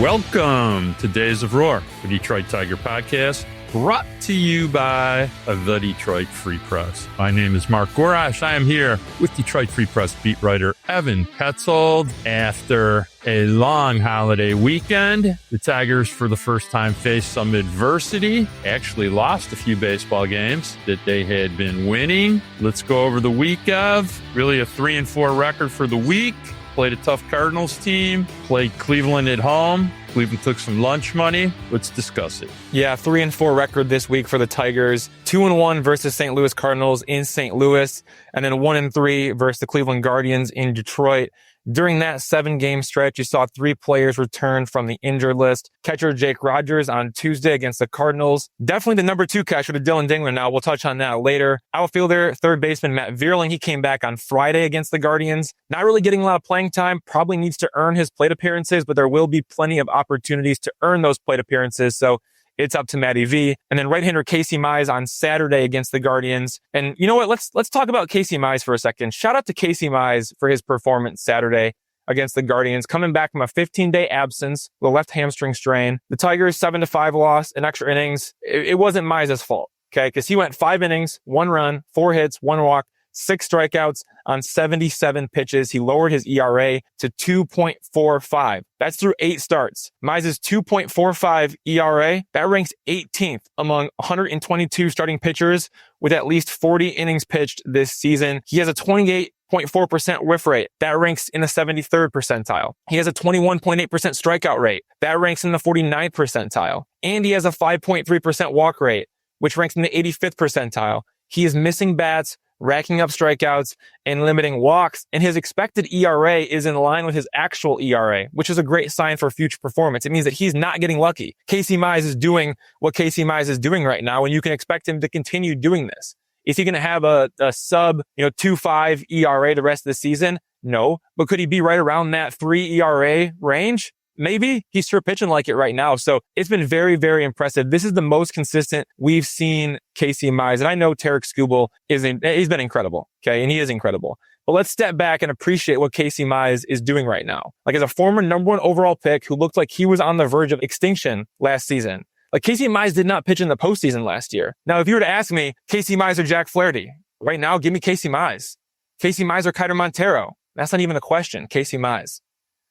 Welcome to Days of Roar, the Detroit Tiger podcast, brought to you by the Detroit Free Press. My name is Mark Gorash. I am here with Detroit Free Press beat writer Evan Petzold. After a long holiday weekend, the Tigers for the first time faced some adversity, actually lost a few baseball games that they had been winning. Let's go over the week of really a 3-4 record for the week. Played a tough Cardinals team, played Cleveland at home. Cleveland took some lunch money. Let's discuss it. Yeah, 3-4 record this week for the Tigers. 2-1 versus St. Louis Cardinals in St. Louis, and then 1-3 versus the Cleveland Guardians in Detroit. During that 7-game stretch, you saw 3 players return from the injured list. Catcher Jake Rogers on Tuesday against the Cardinals. Definitely the number 2 catcher to Dillon Dingler now. We'll touch on that later. Outfielder, third baseman Matt Vierling. He came back on Friday against the Guardians. Not really getting a lot of playing time. Probably needs to earn his plate appearances, but there will be plenty of opportunities to earn those plate appearances. So it's up to Matty V. And then right-hander Casey Mize on Saturday against the Guardians. And you know what? Let's talk about Casey Mize for a second. Shout out to Casey Mize for his performance Saturday against the Guardians, coming back from a 15-day absence with a left hamstring strain. The Tigers 7-5 loss in extra innings. It wasn't Mize's fault, okay? Because he went 5 innings, 1 run, 4 hits, 1 walk, 6 strikeouts on 77 pitches. He lowered his ERA to 2.45. That's through 8 starts. Mize's 2.45 ERA, that ranks 18th among 122 starting pitchers with at least 40 innings pitched this season. He has a 28.4% whiff rate. That ranks in the 73rd percentile. He has a 21.8% strikeout rate. That ranks in the 49th percentile. And he has a 5.3% walk rate, which ranks in the 85th percentile. He is missing bats, racking up strikeouts, and limiting walks, and his expected ERA is in line with his actual ERA, which is a great sign for future performance. It means that he's not getting lucky. Casey Mize is doing what Casey Mize is doing right now, and you can expect him to continue doing this. Is he going to have a sub, 2.5 ERA the rest of the season? No. But could he be right around that 3 ERA range? Maybe. He's sure pitching like it right now. So it's been very, very impressive. This is the most consistent we've seen Casey Mize. And I know Tarik Skubal he's been incredible. Okay. And he is incredible. But let's step back and appreciate what Casey Mize is doing right now. Like, as a former number 1 overall pick who looked like he was on the verge of extinction last season. Like, Casey Mize did not pitch in the postseason last year. Now, if you were to ask me, Casey Mize or Jack Flaherty, right now, give me Casey Mize. Casey Mize or Kiter Montero. That's not even a question. Casey Mize.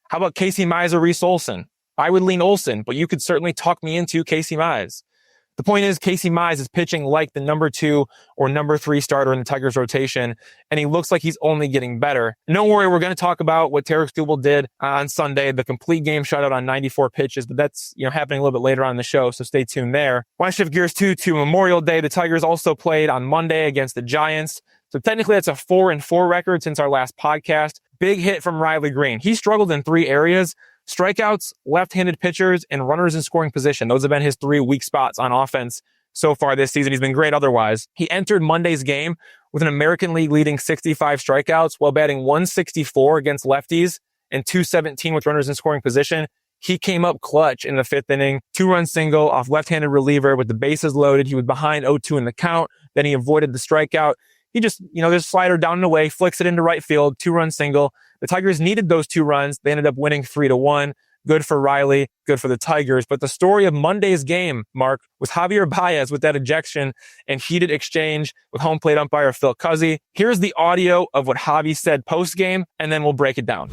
How about Casey Mize or Reese Olson? I would lean Olson, but you could certainly talk me into Casey Mize. The point is, Casey Mize is pitching like the number 2 or number 3 starter in the Tigers rotation, and he looks like he's only getting better. And don't worry, we're going to talk about what Tarik Skubal did on Sunday, the complete game shutout on 94 pitches, but that's happening a little bit later on in the show, so stay tuned there. Want to shift gears to Memorial Day. The Tigers also played on Monday against the Giants. So technically that's a 4-4 record since our last podcast. Big hit from Riley Green. He struggled in 3 areas: strikeouts, left-handed pitchers, and runners in scoring position. Those have been his 3 weak spots on offense so far this season. He's been great otherwise. He entered Monday's game with an American League leading 65 strikeouts while batting 164 against lefties and 217 with runners in scoring position. He came up clutch in the 5th inning, 2-run single off left-handed reliever with the bases loaded. He was behind 0-2 in the count. Then he avoided the strikeout. He just, there's a slider down and away, flicks it into right field, 2-run single. The Tigers needed those 2 runs. They ended up winning 3-1. Good for Riley, good for the Tigers. But the story of Monday's game, Mark, was Javier Baez with that ejection and heated exchange with home plate umpire Phil Cuzzi. Here's the audio of what Javi said post-game, and then we'll break it down.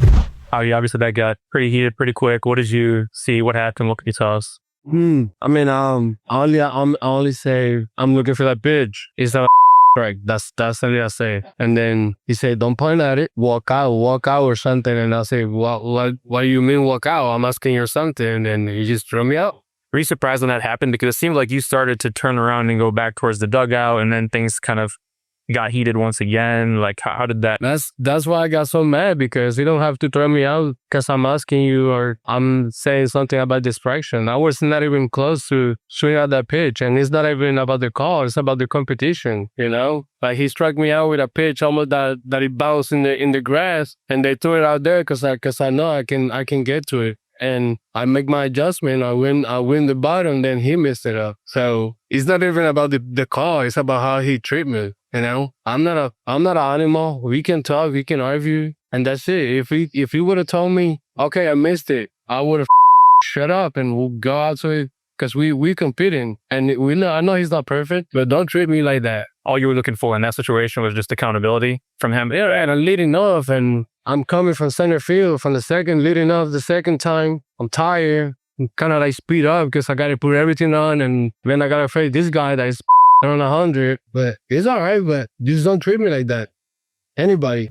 Javi, obviously that got pretty heated pretty quick. What did you see? What happened? What can you tell us? I only say I'm looking for that pitch. It's not strike. That's all I say. And then he said, "Don't point at it. Walk out or something." And I say, "What do you mean walk out? I'm asking you something." And he just threw me out. Were you surprised when that happened? Because it seemed like you started to turn around and go back towards the dugout, and then things kind of got heated once again. Like, how did that? That's why I got so mad, because you don't have to throw me out because I'm asking you or I'm saying something about distraction. I was not even close to swing out that pitch, and it's not even about the call. It's about the competition, Like, he struck me out with a pitch almost that it bounced in the grass, and they threw it out there because I know I can get to it. And I make my adjustment. I win the bottom. Then he messed it up. So it's not even about the call. It's about how he treat me. I'm not an animal. We can talk. We can argue, and that's it. If he would have told me, okay, I missed it, I would have shut up and we'll go out to it because we competing. And I know he's not perfect, but don't treat me like that. All you were looking for in that situation was just accountability from him. Yeah, and I'm leading off, and I'm coming from center field from the second, leading off the second time. I'm tired. I'm kind of like speed up because I got to put everything on, and then I got to face this guy that is on 100. But it's all right, but just don't treat me like that. Anybody.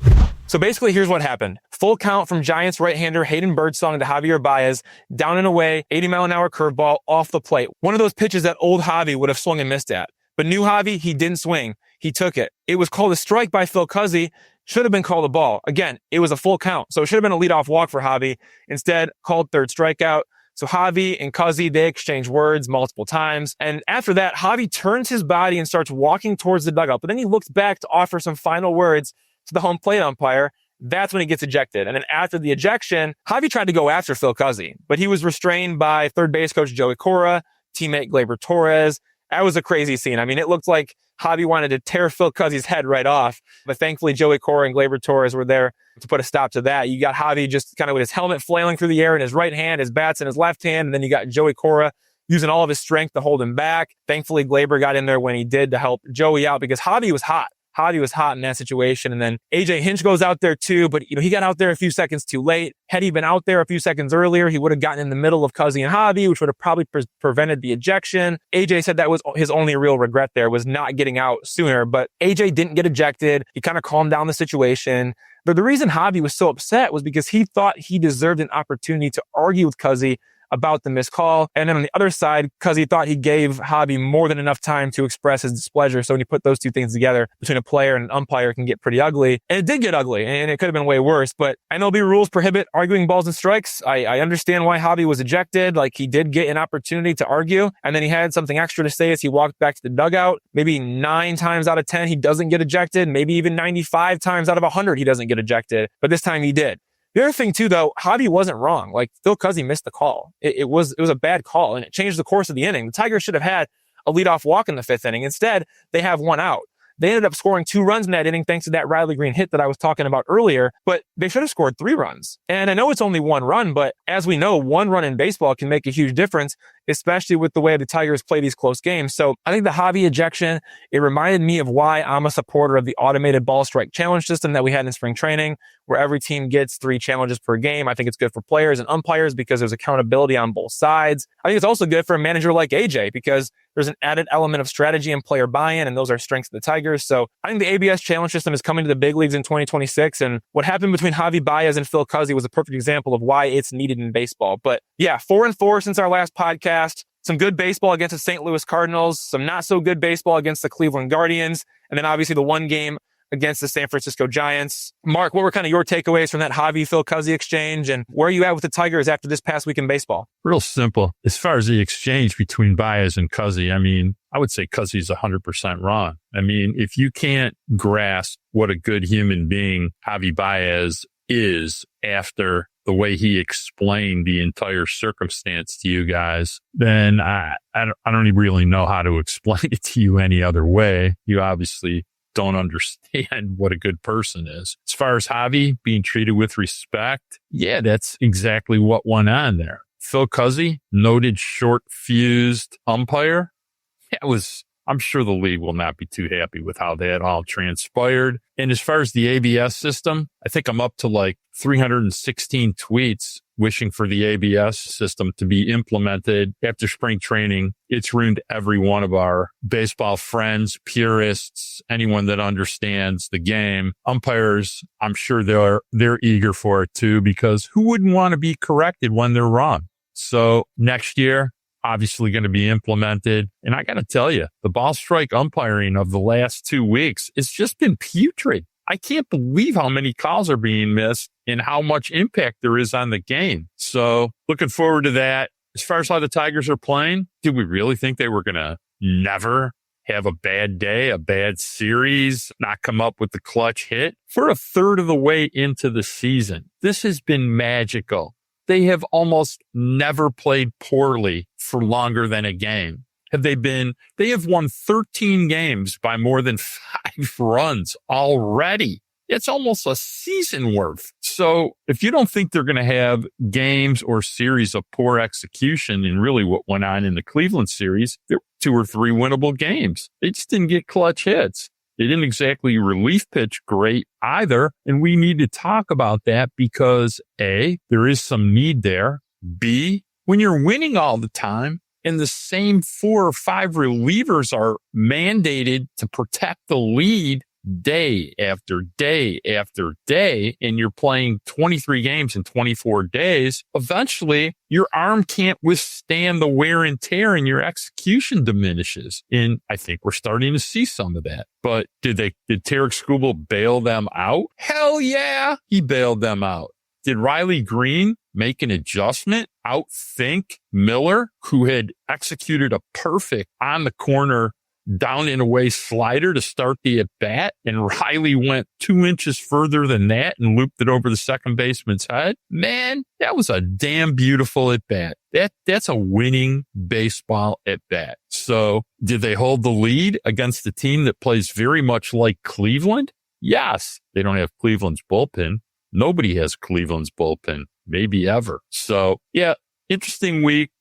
So basically, here's what happened. Full count from Giants right-hander Hayden Birdsong to Javier Baez, down and away, 80-mile-an-hour curveball off the plate. One of those pitches that old Javi would have swung and missed at. But new Javi, he didn't swing. He took it. It was called a strike by Phil Cuzzi. Should have been called a ball. Again, it was a full count. So it should have been a leadoff walk for Javi. Instead, called third strikeout. So Javi and Cuzzi, they exchange words multiple times. And after that, Javi turns his body and starts walking towards the dugout. But then he looks back to offer some final words to the home plate umpire. That's when he gets ejected. And then after the ejection, Javi tried to go after Phil Cuzzi, but he was restrained by third base coach Joey Cora, teammate Gleyber Torres. That was a crazy scene. I mean, it looked like Javi wanted to tear Phil Cuzzi's head right off, but thankfully Joey Cora and Gleyber Torres were there to put a stop to that. You got Javi just kind of with his helmet flailing through the air in his right hand, his bats in his left hand, and then you got Joey Cora using all of his strength to hold him back. Thankfully, Gleyber got in there when he did to help Joey out because Javi was hot. Javi was hot in that situation. And then AJ Hinch goes out there too, but he got out there a few seconds too late. Had he been out there a few seconds earlier, he would have gotten in the middle of Cuzzi and Javi, which would have probably prevented the ejection. AJ said that was his only real regret there, was not getting out sooner, but AJ didn't get ejected. He kind of calmed down the situation. But the reason Javi was so upset was because he thought he deserved an opportunity to argue with Cuzzi about the missed call. And then on the other side, Cuzzi thought he gave Javi more than enough time to express his displeasure. So when you put those two things together between a player and an umpire, it can get pretty ugly. And it did get ugly, and it could have been way worse. But MLB rules prohibit arguing balls and strikes. I understand why Javi was ejected. Like, he did get an opportunity to argue, and then he had something extra to say as he walked back to the dugout. Maybe 9 times out of 10, he doesn't get ejected. Maybe even 95 times out of 100, he doesn't get ejected. But this time he did. The other thing too, though, Javi wasn't wrong. Like, Phil Cuzzi missed the call. It was a bad call, and it changed the course of the inning. The Tigers should have had a leadoff walk in the 5th inning. Instead, they have 1 out. They ended up scoring 2 runs in that inning thanks to that Riley Green hit that I was talking about earlier, but they should have scored 3 runs. And I know it's only 1 run, but as we know, 1 run in baseball can make a huge difference, especially with the way the Tigers play these close games. So I think the Javi ejection, it reminded me of why I'm a supporter of the automated ball strike challenge system that we had in spring training, where every team gets 3 challenges per game. I think it's good for players and umpires because there's accountability on both sides. I think it's also good for a manager like AJ because there's an added element of strategy and player buy-in, and those are strengths of the Tigers. So I think the ABS challenge system is coming to the big leagues in 2026, and what happened between Javi Baez and Phil Cuzzi was a perfect example of why it's needed in baseball. But yeah, 4-4 since our last podcast. Some good baseball against the St. Louis Cardinals, some not so good baseball against the Cleveland Guardians, and then obviously the 1 game against the San Francisco Giants. Mark, what were kind of your takeaways from that Javi-Phil Cuzzi exchange, and where are you at with the Tigers after this past week in baseball? Real simple. As far as the exchange between Baez and Cuzzi, I mean, I would say Cuzzi's 100% wrong. I mean, if you can't grasp what a good human being Javi Baez is after the way he explained the entire circumstance to you guys, then I don't even really know how to explain it to you any other way. You obviously don't understand what a good person is. As far as Javi being treated with respect, yeah, that's exactly what went on there. Phil Cuzzi, noted short-fused umpire. I'm sure the league will not be too happy with how that all transpired. And as far as the ABS system, I think I'm up to like 316 tweets wishing for the ABS system to be implemented after spring training. It's ruined every one of our baseball friends, purists, anyone that understands the game. Umpires, I'm sure they're eager for it too, because who wouldn't want to be corrected when they're wrong? So next year, obviously going to be implemented. And I got to tell you, the ball strike umpiring of the last 2 weeks, it's just been putrid. I can't believe how many calls are being missed and how much impact there is on the game. So looking forward to that. As far as how the Tigers are playing, did we really think they were going to never have a bad day, a bad series, not come up with the clutch hit? For a third of the way into the season, this has been magical. They have almost never played poorly for longer than a game. They have won 13 games by more than 5 runs already. It's almost a season worth. So if you don't think they're going to have games or series of poor execution in really what went on in the Cleveland series, there were 2 or 3 winnable games. They just didn't get clutch hits. They didn't exactly relief pitch great either. And we need to talk about that because A, there is some need there. B, when you're winning all the time and the same 4 or 5 relievers are mandated to protect the lead day after day after day, and you're playing 23 games in 24 days, eventually your arm can't withstand the wear and tear and your execution diminishes. And I think we're starting to see some of that. But did Tarik Skubal bail them out? Hell yeah, he bailed them out. Did Riley Green make an adjustment, outthink Miller, who had executed a perfect on the corner down and away slider to start the at bat, and Riley went 2 inches further than that and looped it over the second baseman's head? Man, that was a damn beautiful at bat. That's a winning baseball at bat. So did they hold the lead against a team that plays very much like Cleveland? Yes. They don't have Cleveland's bullpen. Nobody has Cleveland's bullpen, maybe ever. So yeah, interesting week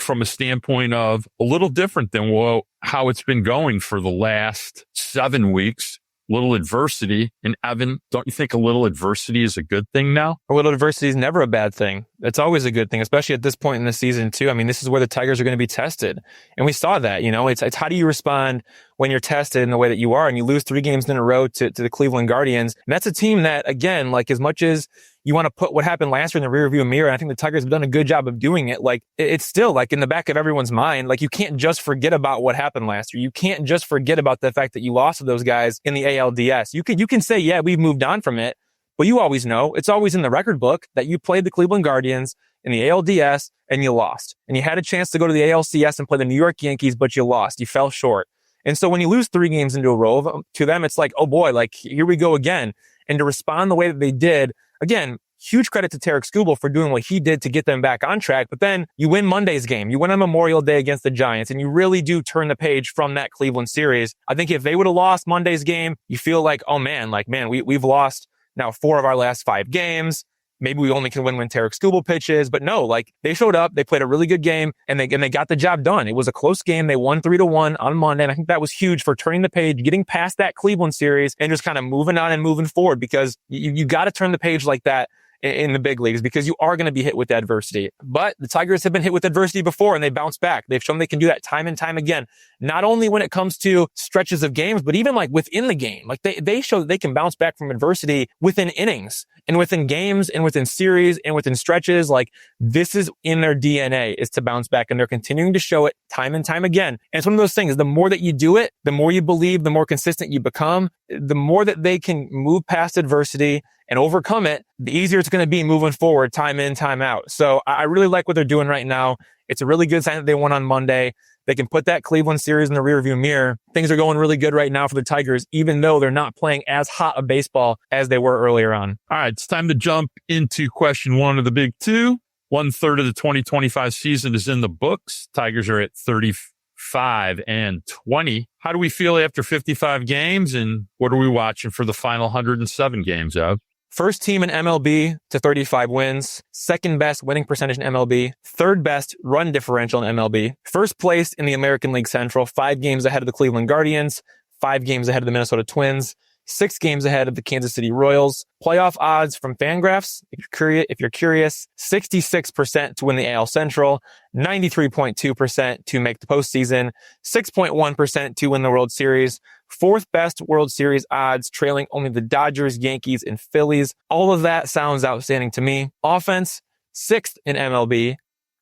from a standpoint of a little different than how it's been going for the last 7 weeks. Little adversity. And Evan, don't you think a little adversity is a good thing now? A little adversity is never a bad thing. It's always a good thing, especially at this point in the season too. I mean, this is where the Tigers are going to be tested. And we saw that, it's how do you respond when you're tested in the way that you are and you lose 3 games in a row to the Cleveland Guardians. And that's a team that, again, like as much as you want to put what happened last year in the rearview mirror, and I think the Tigers have done a good job of doing it. Like it's still like in the back of everyone's mind. Like you can't just forget about what happened last year. You can't just forget about the fact that you lost to those guys in the ALDS. You can say, yeah, we've moved on from it, but you always know it's always in the record book that you played the Cleveland Guardians in the ALDS and you lost. And you had a chance to go to the ALCS and play the New York Yankees, but you lost. You fell short. And so when you lose 3 games into a row to them, it's like, oh boy, like here we go again. And to respond the way that they did, again, huge credit to Tarik Skubal for doing what he did to get them back on track. But then you win Monday's game. You win on Memorial Day against the Giants, and you really do turn the page from that Cleveland series. I think if they would have lost Monday's game, you feel like, oh man, we've lost now 4 of our last 5 games. Maybe we only can win when Tarik Skubal pitches, but no, like they showed up, they played a really good game, and they got the job done. It was a close game. They won 3-1 on Monday, and I think that was huge for turning the page, getting past that Cleveland series, and just kind of moving on and moving forward, because you got to turn the page like that in the big leagues, because you are going to be hit with adversity. But the Tigers have been hit with adversity before and they bounce back. They've shown they can do that time and time again. Not only when it comes to stretches of games, but even like within the game. Like they show that they can bounce back from adversity within innings and within games and within series and within stretches. Like this is in their DNA, is to bounce back, and they're continuing to show it time and time again. And it's one of those things, the more that you do it, the more you believe, the more consistent you become, the more that they can move past adversity and overcome it, the easier it's going to be moving forward, time in, time out. So I really like what they're doing right now. It's a really good sign that they won on Monday. They can put that Cleveland series in the rearview mirror. Things are going really good right now for the Tigers, even though they're not playing as hot a baseball as they were earlier on. All right, it's time to jump into question 1 of the big 2. 1/3 of the 2025 season is in the books. Tigers are at 35-20. How do we feel after 55 games, and what are we watching for the final 107 games, Ev? First team in MLB to 35 wins, second best winning percentage in MLB, third best run differential in MLB, first place in the American League Central, 5 games ahead of the Cleveland Guardians, 5 games ahead of the Minnesota Twins, 6 games ahead of the Kansas City Royals. Playoff odds from Fangraphs, if you're curious, 66% to win the AL Central, 93.2% to make the postseason, 6.1% to win the World Series, 4th best World Series odds, trailing only the Dodgers, Yankees, and Phillies. All of that sounds outstanding to me. Offense, 6th in MLB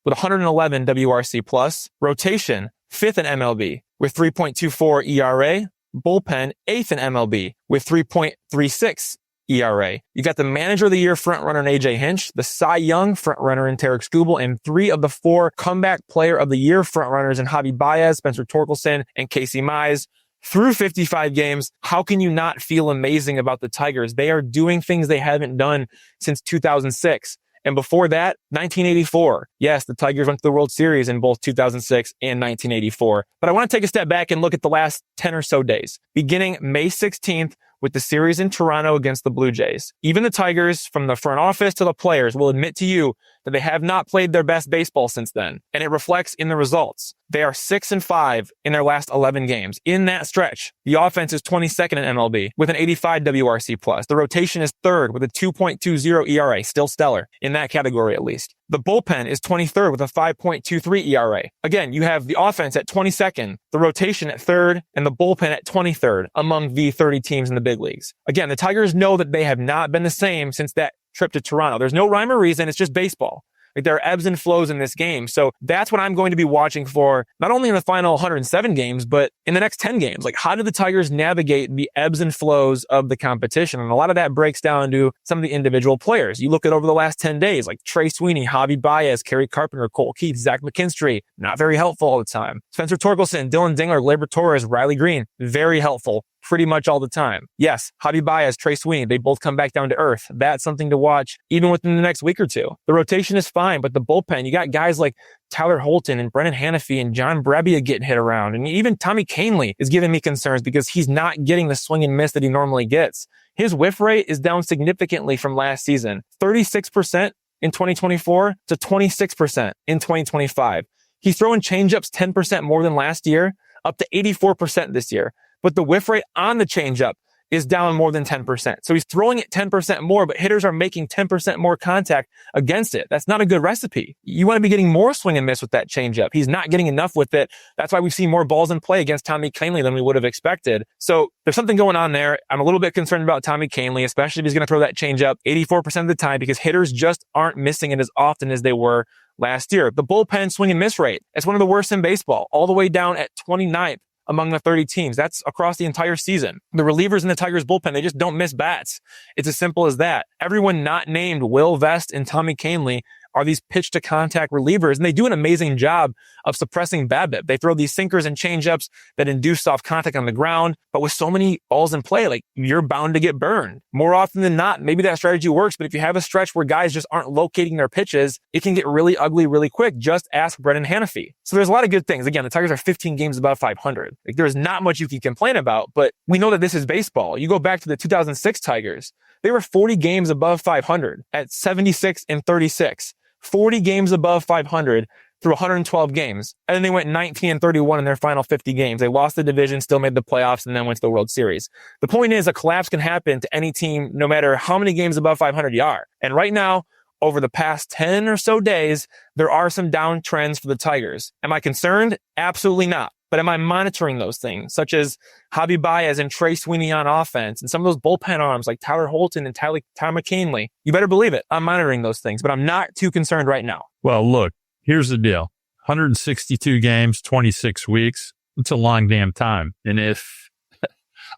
with 111 WRC plus. Rotation, 5th in MLB with 3.24 ERA. Bullpen, 8th in MLB with 3.36 ERA. You got the Manager of the Year frontrunner in AJ Hinch, the Cy Young frontrunner in Tarik Skubal, and 3 of the 4 Comeback Player of the Year frontrunners in Javi Baez, Spencer Torkelson, and Casey Mize. Through 55 games, how can you not feel amazing about the Tigers? They are doing things they haven't done since 2006. And before that, 1984. Yes, the Tigers went to the World Series in both 2006 and 1984. But I want to take a step back and look at the last 10 or so days. Beginning May 16th with the series in Toronto against the Blue Jays. Even the Tigers, from the front office to the players, will admit to you that they have not played their best baseball since then, and it reflects in the results. They are 6-5 in their last 11 games. In that stretch, the offense is 22nd in MLB with an 85 WRC+. The rotation is 3rd with a 2.20 ERA, still stellar in that category at least. The bullpen is 23rd with a 5.23 ERA. Again, you have the offense at 22nd, the rotation at 3rd, and the bullpen at 23rd among the 30 teams in the big leagues. Again, the Tigers know that they have not been the same since that trip to Toronto. There's no rhyme or reason. It's just baseball. Like, there are ebbs and flows in this game. So that's what I'm going to be watching for, not only in the final 107 games, but in the next 10 games. Like, how do the Tigers navigate the ebbs and flows of the competition? And a lot of that breaks down to some of the individual players. You look at over the last 10 days, like Trey Sweeney, Javi Baez, Kerry Carpenter, Cole Keith, Zach McKinstry, not very helpful all the time. Spencer Torkelson, Dillon Dingler, Gleyber Torres, Riley Green, very helpful pretty much all the time. Yes, Javi Baez, Trey Sweeney, they both come back down to earth. That's something to watch even within the next week or two. The rotation is fine, but the bullpen, you got guys like Tyler Holton and Brennan Hanafy and John Brebbia getting hit around. And even Tommy Kahnle is giving me concerns because he's not getting the swing and miss that he normally gets. His whiff rate is down significantly from last season, 36% in 2024 to 26% in 2025. He's throwing changeups 10% more than last year, up to 84% this year. But the whiff rate on the changeup is down more than 10%. So he's throwing it 10% more, but hitters are making 10% more contact against it. That's not a good recipe. You want to be getting more swing and miss with that changeup. He's not getting enough with it. That's why we've seen more balls in play against Tommy Kahnle than we would have expected. So there's something going on there. I'm a little bit concerned about Tommy Kahnle, especially if he's going to throw that changeup 84% of the time, because hitters just aren't missing it as often as they were last year. The bullpen swing and miss rate, it's one of the worst in baseball, all the way down at 29th. Among the 30 teams. That's across the entire season. The relievers in the Tigers bullpen, they just don't miss bats. It's as simple as that. Everyone not named Will Vest and Tommy Kahnle are these pitch to contact relievers, and they do an amazing job of suppressing BABIP. They throw these sinkers and changeups that induce soft contact on the ground, but with so many balls in play, like, you're bound to get burned. More often than not, maybe that strategy works, but if you have a stretch where guys just aren't locating their pitches, it can get really ugly really quick. Just ask Brennan Hanafy. So there's a lot of good things. Again, the Tigers are 15 games above 500. Like, there's not much you can complain about, but we know that this is baseball. You go back to the 2006 Tigers, they were 40 games above 500 at 76-36. 40 games above 500 through 112 games. And then they went 19-31 in their final 50 games. They lost the division, still made the playoffs, and then went to the World Series. The point is, a collapse can happen to any team, no matter how many games above 500 you are. And right now, over the past 10 or so days, there are some down trends for the Tigers. Am I concerned? Absolutely not. But am I monitoring those things, such as Javi Baez and Trey Sweeney on offense, and some of those bullpen arms like Tyler Holton and Tommy Kahnle? You better believe it. I'm monitoring those things, but I'm not too concerned right now. Well, look, here's the deal. 162 games, 26 weeks. It's a long damn time. And if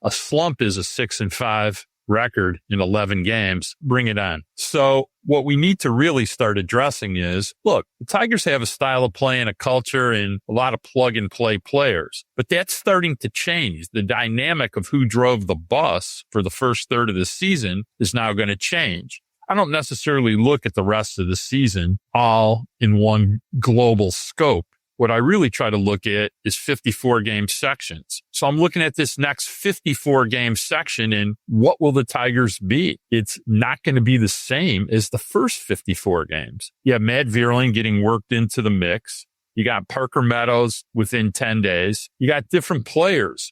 a slump is a 6-5 record in 11 games, bring it on. So what we need to really start addressing is, look, the Tigers have a style of play and a culture and a lot of plug and play players, but that's starting to change. The dynamic of who drove the bus for the first third of the season is now going to change. I don't necessarily look at the rest of the season all in one global scope. What I really try to look at is 54 game sections. So I'm looking at this next 54 game section and what will the Tigers be? It's not going to be the same as the first 54 games. You have Matt Vierling getting worked into the mix. You got Parker Meadows within 10 days. You got different players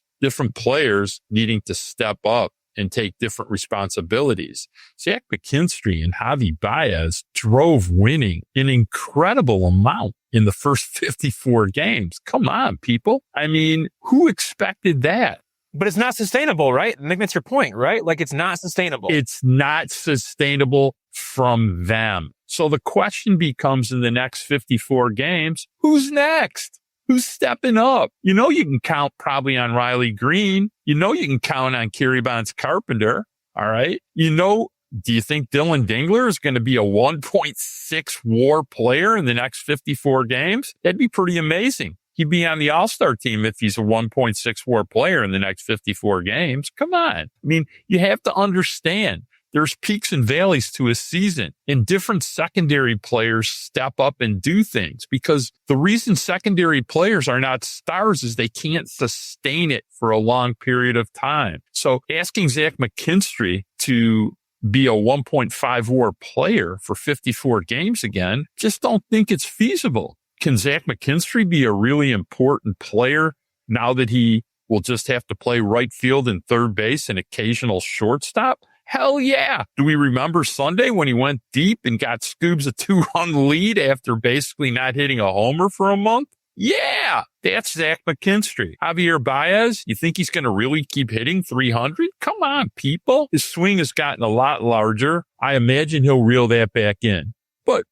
needing to step up and take different responsibilities. Zach McKinstry and Javi Baez drove winning an incredible amount in the first 54 games. Come on, people. I mean, who expected that? But it's not sustainable, right? I think that's your point, right? Like, it's not sustainable. It's not sustainable from them. So the question becomes, in the next 54 games, who's next? Who's stepping up? You know, you can count probably on Riley Green. You know, you can count on Kerry Carpenter. All right. You know, do you think Dillon Dingler is going to be a 1.6 WAR player in the next 54 games? That'd be pretty amazing. He'd be on the All-Star team if he's a 1.6 WAR player in the next 54 games. Come on. I mean, you have to understand There's peaks and valleys to a season, and different secondary players step up and do things, because the reason secondary players are not stars is they can't sustain it for a long period of time. So asking Zach McKinstry to be a 1.5 WAR player for 54 games again, just don't think it's feasible. Can Zach McKinstry be a really important player now that he will just have to play right field and third base and occasional shortstop? Hell yeah. Do we remember Sunday when he went deep and got Scoobs a 2-run lead after basically not hitting a homer for a month? Yeah, that's Zach McKinstry. Javier Baez, you think he's going to really keep hitting 300? Come on, people. His swing has gotten a lot larger. I imagine he'll reel that back in. But,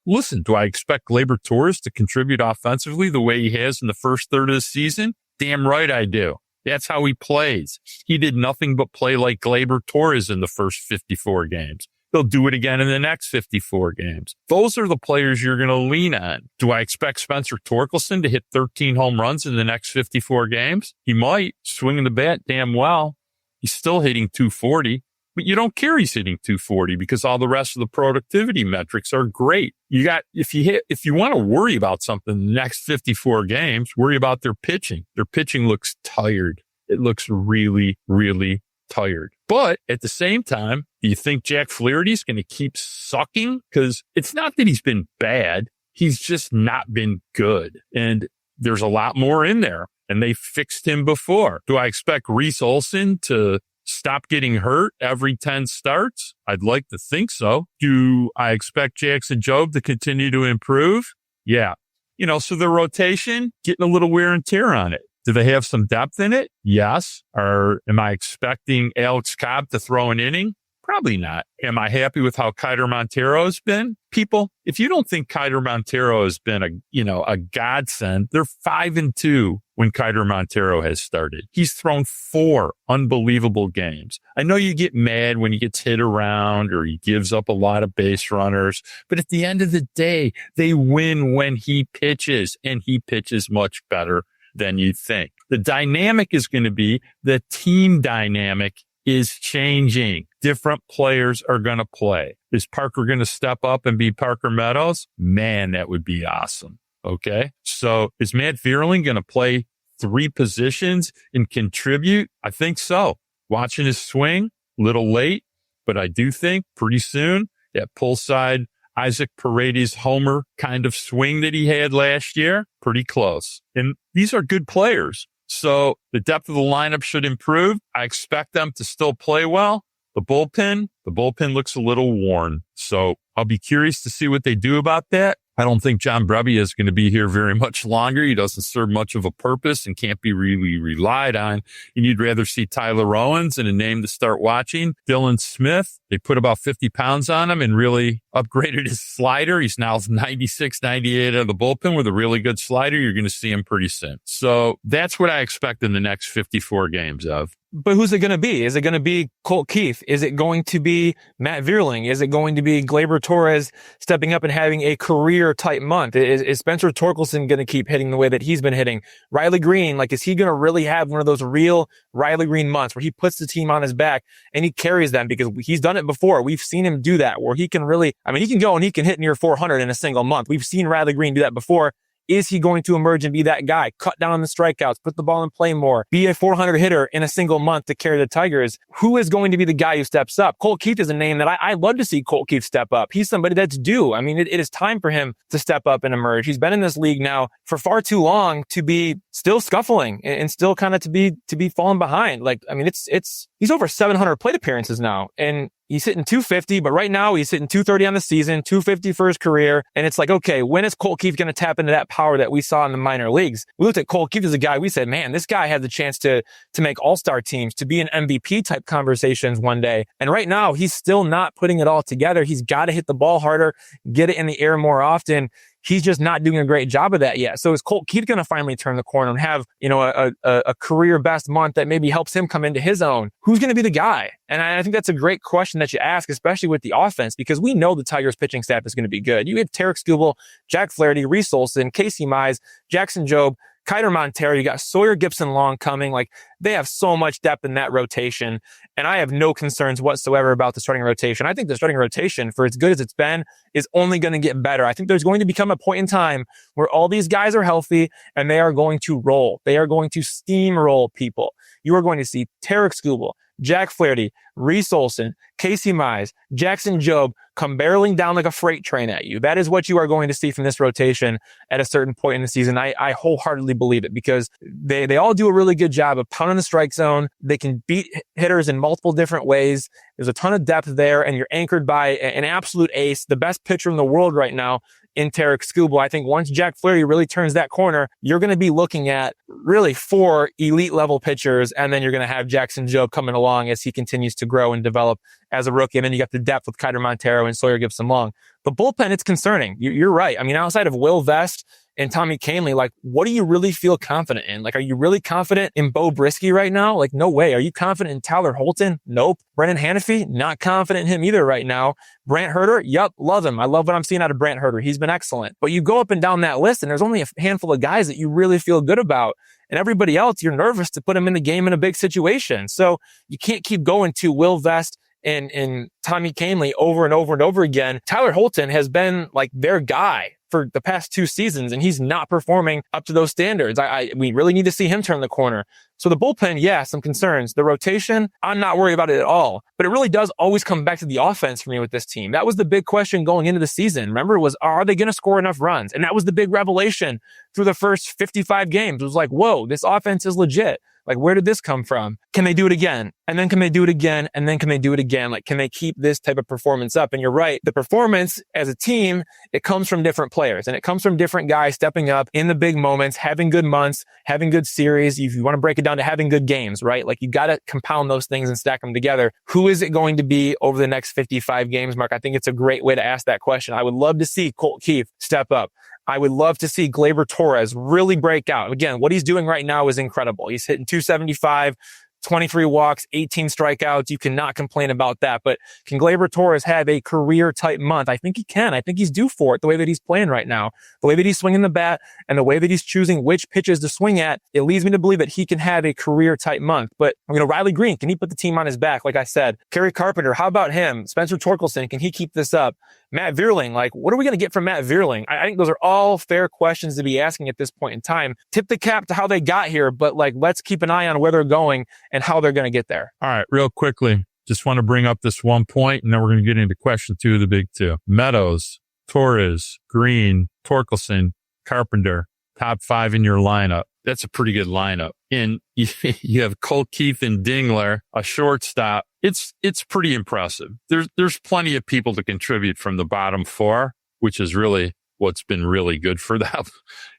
listen, do I expect Gleyber Torres to contribute offensively the way he has in the first third of the season? Damn right I do. That's how he plays. He did nothing but play like Gleyber Torres in the first 54 games. He'll do it again in the next 54 games. Those are the players you're going to lean on. Do I expect Spencer Torkelson to hit 13 home runs in the next 54 games? He might. Swinging the bat damn well. He's still hitting 240. But you don't care he's hitting 240 because all the rest of the productivity metrics are great. If you want to worry about something in the next 54 games, worry about their pitching. Their pitching looks tired. It looks really, really tired. But at the same time, do you think Jack Flaherty's going to keep sucking? Because it's not that he's been bad. He's just not been good. And there's a lot more in there. And they fixed him before. Do I expect Reese Olson to stop getting hurt every 10 starts? I'd like to think so. Do I expect Jackson Jobe to continue to improve? Yeah. So the rotation, getting a little wear and tear on it. Do they have some depth in it? Yes. Or am I expecting Alex Cobb to throw an inning? Probably not. Am I happy with how Kiter Montero has been? People, if you don't think Kiter Montero has been a godsend, they're 5-2 when Kiter Montero has started. He's thrown 4 unbelievable games. I know you get mad when he gets hit around or he gives up a lot of base runners, but at the end of the day, they win when he pitches, and he pitches much better than you think. The dynamic is going to be the team dynamic is changing. Different players are going to play. Is Parker going to step up and be Parker Meadows? Man, that would be awesome. Okay. So is Matt Vierling going to play 3 positions and contribute? I think so. Watching his swing, little late, but I do think pretty soon that pull side Isaac Paredes homer kind of swing that he had last year, pretty close. And these are good players. So the depth of the lineup should improve. I expect them to still play well. The bullpen looks a little worn. So I'll be curious to see what they do about that. I don't think John Brebbia is going to be here very much longer. He doesn't serve much of a purpose and can't be really relied on. And you'd rather see Tyler Owens and a name to start watching. Dylan Smith, they put about 50 pounds on him and really upgraded his slider. He's now 96, 98 out of the bullpen with a really good slider. You're going to see him pretty soon. So that's what I expect in the next 54 games of. But who's it going to be? Is it going to be Colt Keith? Is it going to be Matt Vierling? Is it going to be Gleyber Torres stepping up and having a career-type month? Is Spencer Torkelson going to keep hitting the way that he's been hitting? Riley Green, is he going to really have one of those real Riley Green months where he puts the team on his back and he carries them? Because he's done it before. We've seen him do that, where he can really, he can go and he can hit near 400 in a single month. We've seen Riley Green do that before. Is he going to emerge and be that guy? Cut down on the strikeouts, put the ball in play more, be a 400 hitter in a single month to carry the Tigers? Who is going to be the guy who steps up? Colt Keith is a name that I'd love to see Colt Keith step up. He's somebody that's due. It is time for him to step up and emerge. He's been in this league now for far too long to be still scuffling and still kind of to be falling behind. He's over 700 plate appearances now, and he's hitting 250, but right now he's hitting 230 on the season, 250 for his career. And it's like, okay, when is Colt Keith going to tap into that power that we saw in the minor leagues? We looked at Colt Keith as a guy, we said, man, this guy had the chance to make all-star teams, to be in MVP type conversations one day. And right now he's still not putting it all together. He's got to hit the ball harder, get it in the air more often. He's just not doing a great job of that yet. So is Colt Keith going to finally turn the corner and have, a career best month that maybe helps him come into his own? Who's going to be the guy? And I think that's a great question that you ask, especially with the offense, because we know the Tigers pitching staff is going to be good. You have Tarik Skubal, Jack Flaherty, Reese Olson, Casey Mize, Jackson Jobe, Kiter Montero, you got Sawyer Gipson-Long coming. Like, they have so much depth in that rotation, and I have no concerns whatsoever about the starting rotation. I think the starting rotation, for as good as it's been, is only going to get better. I think there's going to become a point in time where all these guys are healthy and they are going to roll. They are going to steamroll people. You are going to see Tarik Skubal, Jack Flaherty, Reese Olson, Casey Mize, Jackson Jobe come barreling down like a freight train at you. That is what you are going to see from this rotation at a certain point in the season. I wholeheartedly believe it because they all do a really good job of pounding the strike zone. They can beat hitters in multiple different ways. There's a ton of depth there, and you're anchored by an absolute ace, the best pitcher in the world right now in Tarik Skubal. I think once Jack Flaherty really turns that corner, you're going to be looking at really 4 elite level pitchers, and then you're going to have Jackson Jobe coming along as he continues to grow and develop as a rookie. And then you got the depth with Kiter Montero and Sawyer Gipson-Long. The bullpen, it's concerning. You're right. I mean, outside of Will Vest and Tommy Kahnle, like, what do you really feel confident in? Like, are you really confident in Bo Brisky right now? Like, no way. Are you confident in Tyler Holton? Nope. Brennan Hanafy? Not confident in him either right now. Brant Herter? Yup. Love him. I love what I'm seeing out of Brant Herter. He's been excellent. But you go up and down that list, and there's only a handful of guys that you really feel good about. And everybody else, you're nervous to put them in the game in a big situation. So you can't keep going to Will Vest and Tommy Kahnle over and over and over again. Tyler Holton has been like their guy for the past 2 seasons, and he's not performing up to those standards. We really need to see him turn the corner. So the bullpen, yeah, some concerns. The rotation, I'm not worried about it at all. But it really does always come back to the offense for me with this team. That was the big question going into the season. Remember, are they going to score enough runs? And that was the big revelation through the first 55 games. It was like, whoa, this offense is legit. Like, where did this come from? Can they do it again? And then can they do it again? And then can they do it again? Like, can they keep this type of performance up? And you're right. The performance as a team, it comes from different players, and it comes from different guys stepping up in the big moments, having good months, having good series. If you want to break it down to having good games, right? Like, you got to compound those things and stack them together. Who is it going to be over the next 55 games, Mark? I think it's a great way to ask that question. I would love to see Colt Keith step up. I would love to see Gleyber Torres really break out. Again, what he's doing right now is incredible. He's hitting 275, 23 walks, 18 strikeouts. You cannot complain about that. But can Gleyber Torres have a career-type month? I think he can. I think he's due for it the way that he's playing right now. The way that he's swinging the bat and the way that he's choosing which pitches to swing at, it leads me to believe that he can have a career-type month. But, Riley Green, can he put the team on his back? Like I said, Kerry Carpenter, how about him? Spencer Torkelson, can he keep this up? Matt Vierling, like, what are we going to get from Matt Vierling? I think those are all fair questions to be asking at this point in time. Tip the cap to how they got here, but let's keep an eye on where they're going and how they're going to get there. All right, real quickly, just want to bring up this one point, and then we're going to get into question 2 of the big 2. Meadows, Torres, Green, Torkelson, Carpenter, top 5 in your lineup. That's a pretty good lineup. And you have Colt Keith and Dingler, a shortstop. It's pretty impressive. There's plenty of people to contribute from the bottom 4, which is really what's been really good for them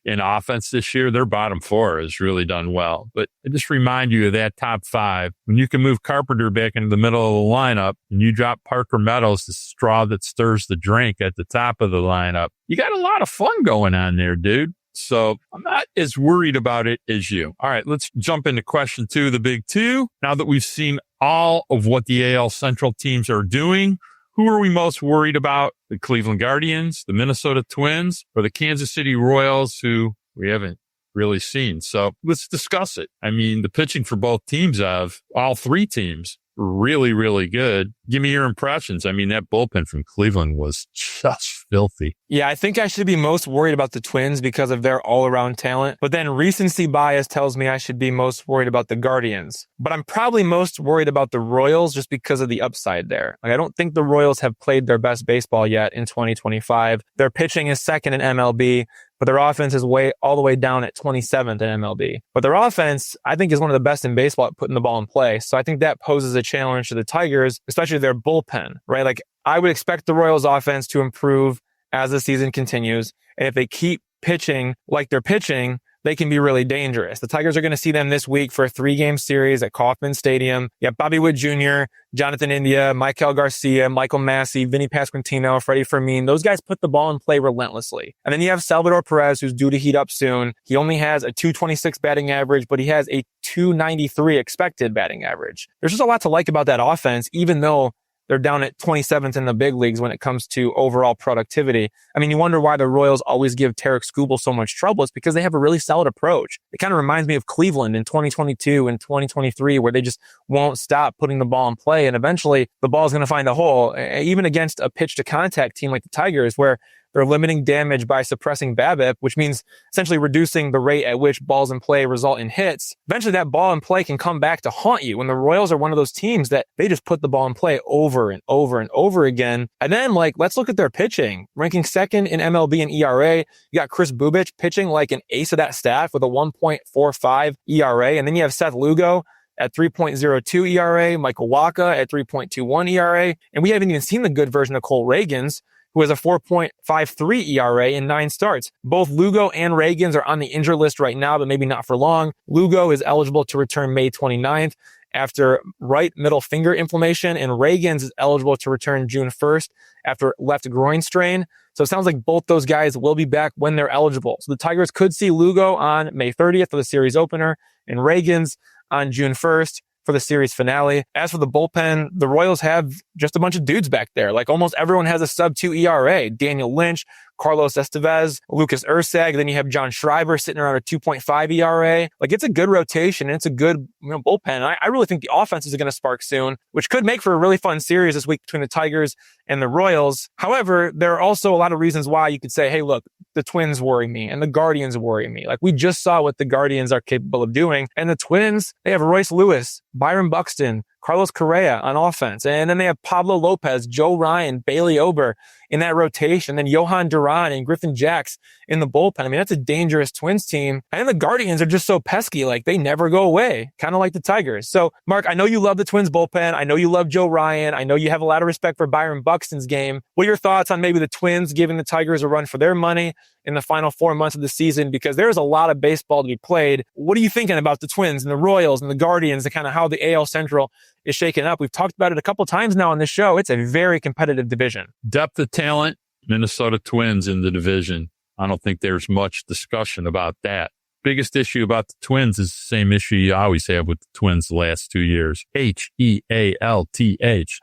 in offense this year. Their bottom 4 has really done well. But I just remind you of that top 5. When you can move Carpenter back into the middle of the lineup and you drop Parker Meadows, the straw that stirs the drink, at the top of the lineup, you got a lot of fun going on there, dude. So I'm not as worried about it as you. All right, let's jump into question 2, the big 2. Now that we've seen all of what the AL Central teams are doing, who are we most worried about? The Cleveland Guardians, the Minnesota Twins, or the Kansas City Royals, who we haven't really seen? So let's discuss it. I mean, the pitching for both teams, of all 3 teams, really, really good. Give me your impressions. I mean, that bullpen from Cleveland was just filthy. Yeah, I think I should be most worried about the Twins because of their all-around talent. But then recency bias tells me I should be most worried about the Guardians. But I'm probably most worried about the Royals just because of the upside there. I don't think the Royals have played their best baseball yet in 2025. Their pitching is second in MLB, but their offense is all the way down at 27th in MLB. But their offense, I think, is one of the best in baseball at putting the ball in play. So I think that poses a challenge to the Tigers, especially their bullpen, right? Like, I would expect the Royals offense to improve as the season continues. And if they keep pitching like they're pitching, they can be really dangerous. The Tigers are going to see them this week for a 3-game series at Kauffman Stadium. You have Bobby Wood Jr., Jonathan India, Michael Garcia, Michael Massey, Vinny Pasquantino, Freddie Fermin. Those guys put the ball in play relentlessly. And then you have Salvador Perez, who's due to heat up soon. He only has a 226 batting average, but he has a 293 expected batting average. There's just a lot to like about that offense, even though they're down at 27th in the big leagues when it comes to overall productivity. I mean, you wonder why the Royals always give Tarik Skubal so much trouble. It's because they have a really solid approach. It kind of reminds me of Cleveland in 2022 and 2023, where they just won't stop putting the ball in play. And eventually the ball's going to find a hole, even against a pitch to contact team like the Tigers, where they're limiting damage by suppressing BABIP, which means essentially reducing the rate at which balls in play result in hits. Eventually that ball in play can come back to haunt you. When the Royals are one of those teams that they just put the ball in play over and over and over again. And then let's look at their pitching. Ranking second in MLB and ERA. You got Chris Bubich pitching like an ace of that staff with a 1.45 ERA. And then you have Seth Lugo at 3.02 ERA, Michael Wacha at 3.21 ERA. And we haven't even seen the good version of Cole Ragans, who has a 4.53 ERA in 9 starts. Both Lugo and Ragans are on the injured list right now, but maybe not for long. Lugo is eligible to return May 29th after right middle finger inflammation, and Ragans is eligible to return June 1st after left groin strain. So it sounds like both those guys will be back when they're eligible. So the Tigers could see Lugo on May 30th for the series opener and Ragans on June 1st for the series finale. As for the bullpen, the Royals have just a bunch of dudes back there. Like almost everyone has a sub-2 ERA. Daniel Lynch, Carlos Estevez, Lucas Ursag. Then you have John Schreiber sitting around a 2.5 ERA. Like it's a good rotation. And it's a good bullpen. And I really think the offense is going to spark soon, which could make for a really fun series this week between the Tigers and the Royals. However, there are also a lot of reasons why you could say, hey, look, the Twins worry me and the Guardians worry me. Like we just saw what the Guardians are capable of doing. And the Twins, they have Royce Lewis, Byron Buxton, Carlos Correa on offense. And then they have Pablo Lopez, Joe Ryan, Bailey Ober in that rotation. Then Johan Duran and Griffin Jacks in the bullpen. I mean, that's a dangerous Twins team. And the Guardians are just so pesky. Like they never go away, kind of like the Tigers. So Mark, I know you love the Twins bullpen. I know you love Joe Ryan. I know you have a lot of respect for Byron Buxton's game. What are your thoughts on maybe the Twins giving the Tigers a run for their money in the final 4 months of the season? Because there's a lot of baseball to be played. What are you thinking about the Twins and the Royals and the Guardians and kind of how the AL Central is shaken up? We've talked about it a couple times now on this show. It's a very competitive division. Depth of talent, Minnesota Twins in the division. I don't think there's much discussion about that. Biggest issue about the Twins is the same issue you always have with the Twins the last 2 years. Health.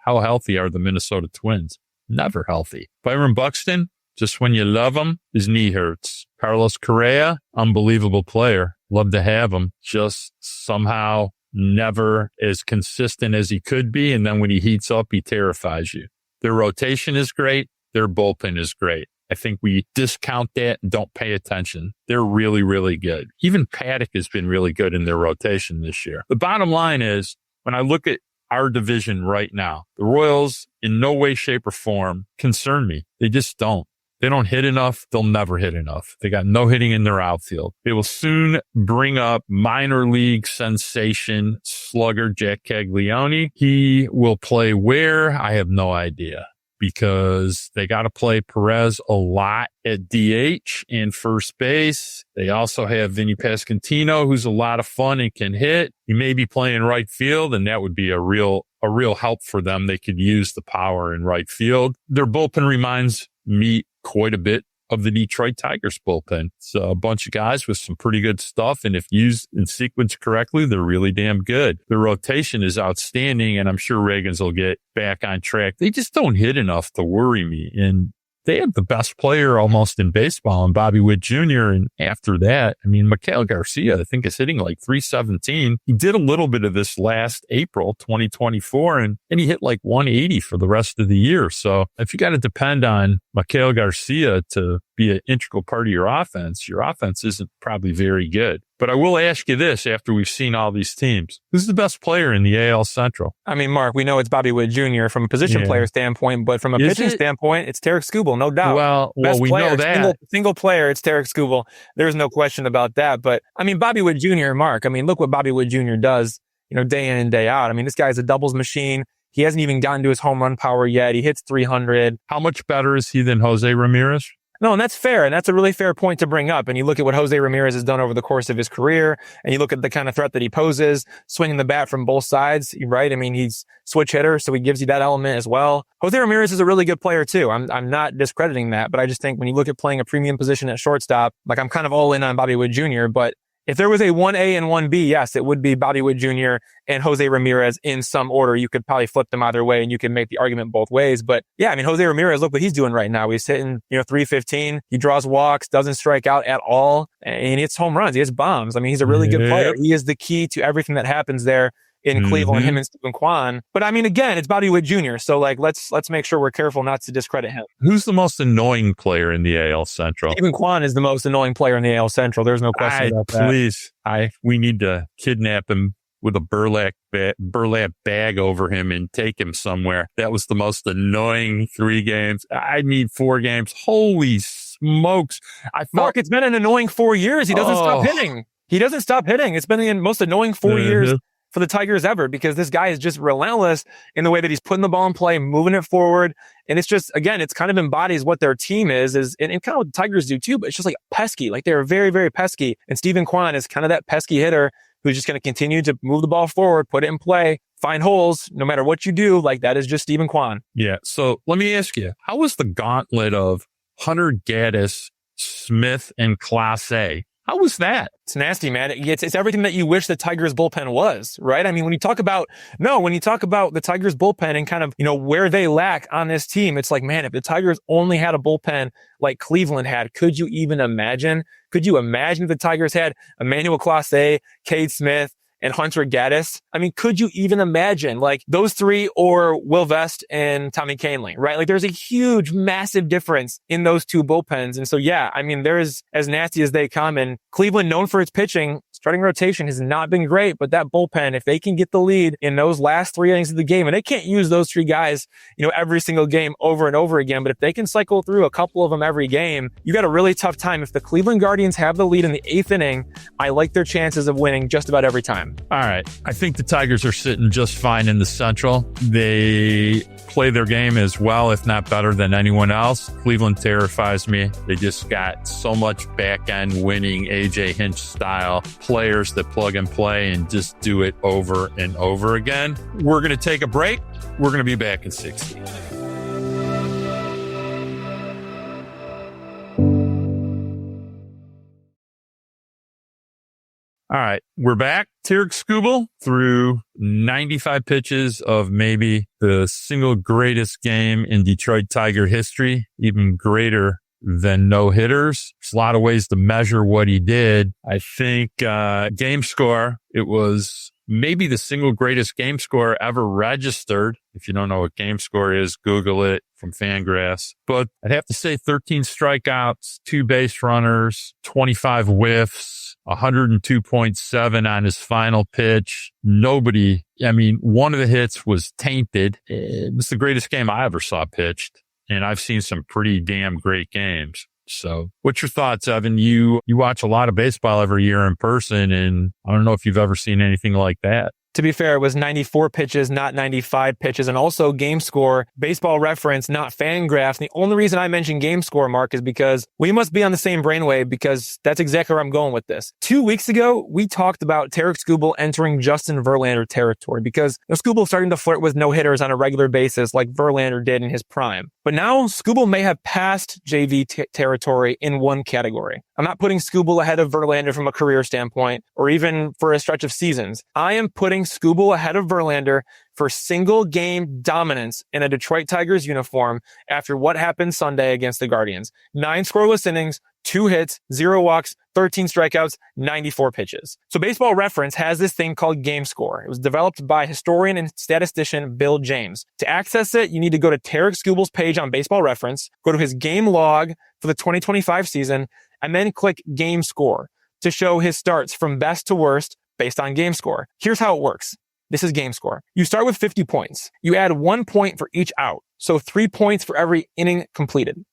How healthy are the Minnesota Twins? Never healthy. Byron Buxton, just when you love him, his knee hurts. Carlos Correa, unbelievable player. Love to have him. Just somehow never as consistent as he could be. And then when he heats up, he terrifies you. Their rotation is great. Their bullpen is great. I think we discount that and don't pay attention. They're really, really good. Even Paddock has been really good in their rotation this year. The bottom line is, when I look at our division right now, the Royals in no way, shape, or form concern me. They just don't. They don't hit enough. They'll never hit enough. They got no hitting in their outfield. They will soon bring up minor league sensation slugger Jack Caglione. He will play where? I have no idea, because they got to play Pérez a lot at DH and first base. They also have Vinny Pasquantino, who's a lot of fun and can hit. He may be playing right field, and that would be a real help for them. They could use the power in right field. Their bullpen reminds me quite a bit of the Detroit Tigers bullpen. It's a bunch of guys with some pretty good stuff, and if used in sequence correctly, they're really damn good. The rotation is outstanding, and I'm sure Ragans will get back on track. They just don't hit enough to worry me, and they have the best player almost in baseball in Bobby Witt Jr. And after that, I mean, Miguel Garcia, I think, is hitting like 317. He did a little bit of this last April, 2024, and he hit like 180 for the rest of the year. So if you got to depend on Miguel Garcia to be an integral part of your offense isn't probably very good. But I will ask you this after we've seen all these teams. Who's the best player in the AL Central? I mean, Mark, we know it's Bobby Witt Jr. from a position player standpoint, but from a pitching standpoint, it's Tarik Skubal, no doubt. Well, we player, know that. Single player, it's Tarik Skubal. There's no question about that. But, I mean, Bobby Witt Jr., Mark, I mean, look what Bobby Witt Jr. does, day in and day out. I mean, this guy's a doubles machine. He hasn't even gotten to his home run power yet. He hits 300. How much better is he than Jose Ramirez? No, and that's fair. And that's a really fair point to bring up. And you look at what Jose Ramirez has done over the course of his career, and you look at the kind of threat that he poses, swinging the bat from both sides, right? I mean, he's switch hitter, so he gives you that element as well. Jose Ramirez is a really good player too. I'm not discrediting that, but I just think when you look at playing a premium position at shortstop, like I'm kind of all in on Bobby Witt Jr., but If there was a 1A and 1B, yes, it would be Bobby Witt Jr. and Jose Ramirez in some order. You could probably flip them either way and you can make the argument both ways. But yeah, I mean, Jose Ramirez, look what he's doing right now. He's hitting, 315. He draws walks, doesn't strike out at all, and he hits home runs. He hits bombs. I mean, he's a really good player. He is the key to everything that happens there in Cleveland, him and Stephen Kwan. But I mean, again, it's Bobby Witt Jr. So like, let's make sure we're careful not to discredit him. Who's the most annoying player in the AL Central? Stephen Kwan is the most annoying player in the AL Central. There's no question about that. Please, we need to kidnap him with a burlap bag over him and take him somewhere. That was the most annoying 3 games. I need 4 games. Holy smokes. Mark, it's been an annoying 4 years. He doesn't stop hitting. He doesn't stop hitting. It's been the most annoying 4 years for the Tigers ever, because this guy is just relentless in the way that he's putting the ball in play, moving it forward. And it's just, again, it's kind of embodies what their team is and kind of what the Tigers do too, but it's just like pesky. Like they're very, very pesky. And Stephen Kwan is kind of that pesky hitter who's just going to continue to move the ball forward, put it in play, find holes, no matter what you do. Like that is just Stephen Kwan. Yeah. So let me ask you, how was the gauntlet of Hunter Gaddis, Smith, and Clase A? How was that? It's nasty, man. It's everything that you wish the Tigers bullpen was, right? I mean, when you talk about the Tigers bullpen and kind of, where they lack on this team, it's like, man, if the Tigers only had a bullpen like Cleveland had, could you even imagine? Could you imagine if the Tigers had Emmanuel Clase, Cade Smith, and Hunter Gaddis? I mean, could you even imagine like those 3 or Will Vest and Tommy Kahnle, right? Like there's a huge, massive difference in those 2 bullpens. And so, yeah, I mean, there's as nasty as they come. And Cleveland, known for its pitching, starting rotation has not been great, but that bullpen, if they can get the lead in those last 3 innings of the game, and they can't use those 3 guys, every single game over and over again, but if they can cycle through a couple of them every game, you got a really tough time. If the Cleveland Guardians have the lead in the 8th inning, I like their chances of winning just about every time. All right. I think the Tigers are sitting just fine in the Central. They play their game as well, if not better than anyone else. Cleveland terrifies me. They just got so much back-end winning AJ Hinch style players that plug and play and just do it over and over again. We're going to take a break. We're going to be back in 60. All right, we're back. Tarik Skubal threw 95 pitches of maybe the single greatest game in Detroit Tiger history, even greater than no hitters. There's a lot of ways to measure what he did. I think game score, it was maybe the single greatest game score ever registered. If you don't know what game score is, Google it from Fangraphs. But I'd have to say 13 strikeouts, 2 base runners, 25 whiffs, 102.7 on his final pitch. One of the hits was tainted. It was the greatest game I ever saw pitched. And I've seen some pretty damn great games. So what's your thoughts, Evan? You watch a lot of baseball every year in person, and I don't know if you've ever seen anything like that. To be fair, it was 94 pitches, not 95 pitches. And also game score, Baseball Reference, not Fangraphs. And the only reason I mention game score, Mark, is because we must be on the same brainwave, because that's exactly where I'm going with this. 2 weeks ago, we talked about Tarik Skubal entering Justin Verlander territory, because Skubal starting to flirt with no-hitters on a regular basis like Verlander did in his prime. But now Skubal may have passed JV territory in one category. I'm not putting Skubal ahead of Verlander from a career standpoint or even for a stretch of seasons. I am putting Skubal ahead of Verlander for single game dominance in a Detroit Tigers uniform after what happened Sunday against the Guardians. 9 scoreless innings, 2 hits, 0 walks, 13 strikeouts, 94 pitches. So Baseball Reference has this thing called game score. It was developed by historian and statistician Bill James. To access it, you need to go to Tarik Skubal's page on Baseball Reference, go to his game log for the 2025 season, and then click game score to show his starts from best to worst based on game score. Here's how it works. This is game score. You start with 50 points. You add 1 point for each out. So 3 points for every inning completed.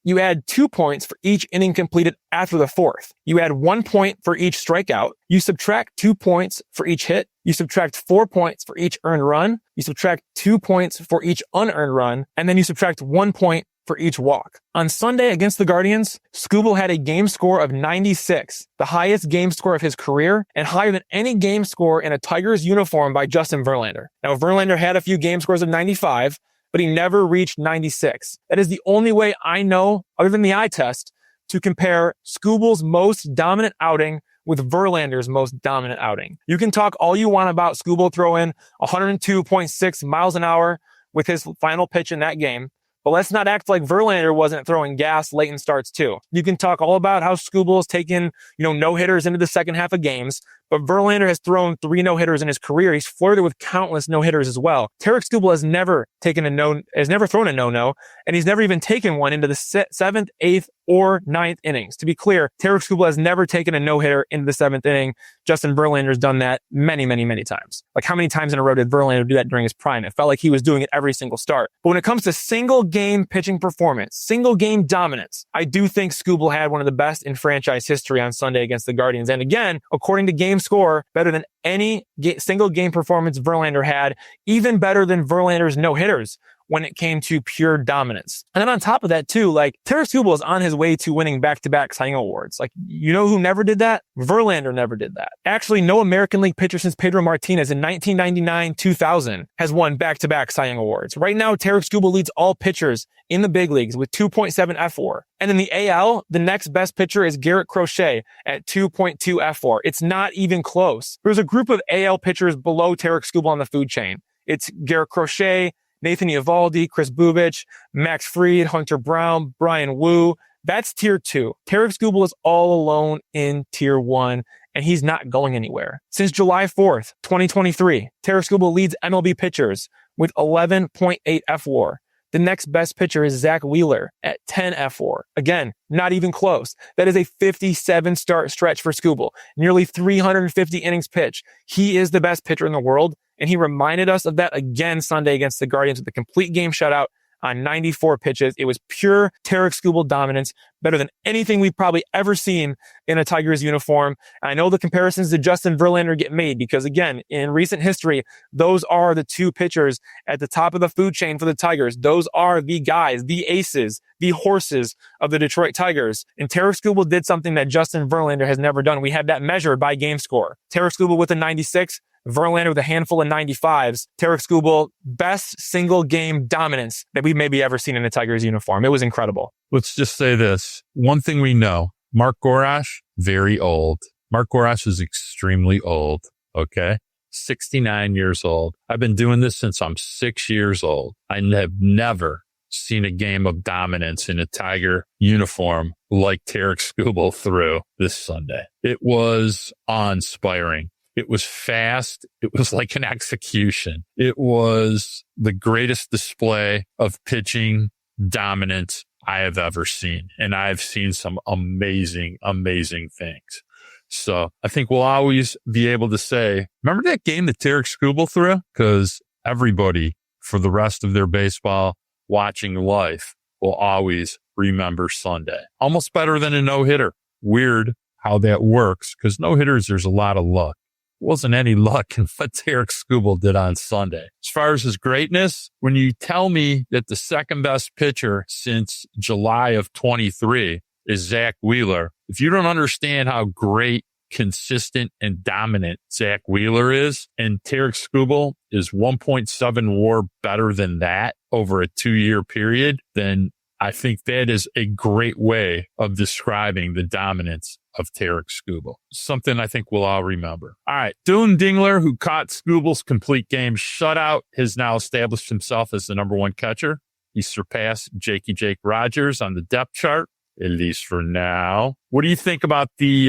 You add 2 points for each inning completed after the 4th. You add 1 point for each strikeout. You subtract 2 points for each hit. You subtract 4 points for each earned run. You subtract 2 points for each unearned run. And then you subtract 1 point for each walk. On Sunday against the Guardians, Skubal had a game score of 96, the highest game score of his career and higher than any game score in a Tigers uniform by Justin Verlander. Now, Verlander had a few game scores of 95, but he never reached 96. That is the only way I know, other than the eye test, to compare Skubal's most dominant outing with Verlander's most dominant outing. You can talk all you want about Skubal throwing 102.6 miles an hour with his final pitch in that game, but let's not act like Verlander wasn't throwing gas late in starts too. You can talk all about how Skubal has taken, no-hitters into the second half of games, but Verlander has thrown 3 no-hitters in his career. He's flirted with countless no-hitters as well. Tarik Skubal has never thrown a no-no, and he's never even taken one into the 7th, 8th, or 9th innings. To be clear, Tarik Skubal has never taken a no-hitter into the 7th inning. Justin Verlander's done that many, many, many times. Like, how many times in a row did Verlander do that during his prime? It felt like he was doing it every single start. But when it comes to single game pitching performance, single game dominance, I do think Skubal had one of the best in franchise history on Sunday against the Guardians. And again, according to Game Score, better than any single game performance Verlander had, even better than Verlander's no-hitters when it came to pure dominance. And then on top of that too, Tarik Skubal is on his way to winning back-to-back Cy Young awards. You know who never did that? Verlander never did that. Actually, no American League pitcher since Pedro Martinez in 1999-2000 has won back-to-back Cy Young awards. Right now, Tarik Skubal leads all pitchers in the big leagues with 2.7 F4. And in the AL, the next best pitcher is Garrett Crochet at 2.2 F4. It's not even close. There's a group of AL pitchers below Tarik Skubal on the food chain. It's Garrett Crochet, Nathan Eovaldi, Chris Bubich, Max Fried, Hunter Brown, Brian Wu. That's tier 2. Tarik Skubal is all alone in tier 1, and he's not going anywhere. Since July 4th, 2023, Tarik Skubal leads MLB pitchers with 11.8 F4. The next best pitcher is Zach Wheeler at 10 F4. Again, not even close. That is a 57 start stretch for Skubal. Nearly 350 innings pitched. He is the best pitcher in the world, and he reminded us of that again Sunday against the Guardians with a complete game shutout on 94 pitches. It was pure Tarik Skubal dominance, better than anything we've probably ever seen in a Tigers uniform. And I know the comparisons to Justin Verlander get made because, again, in recent history, those are the 2 pitchers at the top of the food chain for the Tigers. Those are the guys, the aces, the horses of the Detroit Tigers. And Tarik Skubal did something that Justin Verlander has never done. We have that measured by game score. Tarik Skubal with a 96, Verlander with a handful of 95s. Tarik Skubal, best single game dominance that we've maybe ever seen in a Tigers uniform. It was incredible. Let's just say this. One thing we know, Mark Gorash, very old. Mark Gorash is extremely old. Okay. 69 years old. I've been doing this since I'm 6 years old. I have never seen a game of dominance in a Tiger uniform like Tarik Skubal threw this Sunday. It was awe-inspiring. It was fast. It was like an execution. It was the greatest display of pitching dominance I have ever seen. And I've seen some amazing, amazing things. So I think we'll always be able to say, remember that game that Tarik Skubal threw? Because everybody for the rest of their baseball watching life will always remember Sunday. Almost better than a no-hitter. Weird how that works because no-hitters, there's a lot of luck. Wasn't any luck in what Tarik Skubal did on Sunday. As far as his greatness, when you tell me that the second best pitcher since July of 23 is Zach Wheeler, if you don't understand how great, consistent, and dominant Zach Wheeler is, and Tarik Skubal is 1.7 WAR better than that over a 2-year period, then I think that is a great way of describing the dominance of Tarik Skubal. Something I think we'll all remember. All right. Dillon Dingler, who caught Skubal's complete game shutout, has now established himself as the number 1 catcher. He surpassed Jake Rogers on the depth chart, at least for now. What do you think about the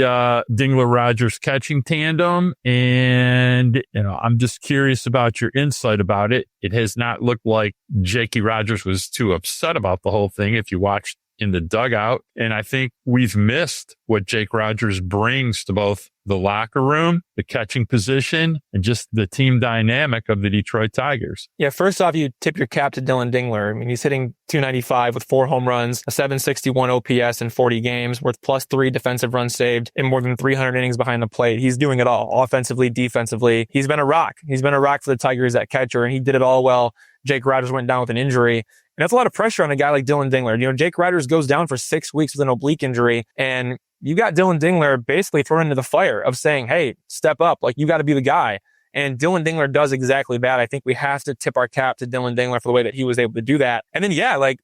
Dingler-Rogers catching tandem? And, I'm just curious about your insight about it. It has not looked like Jakey Rogers was too upset about the whole thing if you watched in the dugout. And I think we've missed what Jake Rogers brings to both the locker room, the catching position, and just the team dynamic of the Detroit Tigers. Yeah, first off, you tip your cap to Dillon Dingler. I mean, he's hitting .295 with 4 home runs, a .761 OPS in 40 games, worth +3 defensive runs saved, and more than 300 innings behind the plate. He's doing it all, offensively, defensively. He's been a rock. He's been a rock for the Tigers at catcher, and he did it all well. Jake Rogers went down with an injury. And that's a lot of pressure on a guy like Dillon Dingler. Jake Rogers goes down for 6 weeks with an oblique injury, and you got Dillon Dingler basically thrown into the fire of saying, hey, step up. You got to be the guy. And Dillon Dingler does exactly that. I think we have to tip our cap to Dillon Dingler for the way that he was able to do that. And then,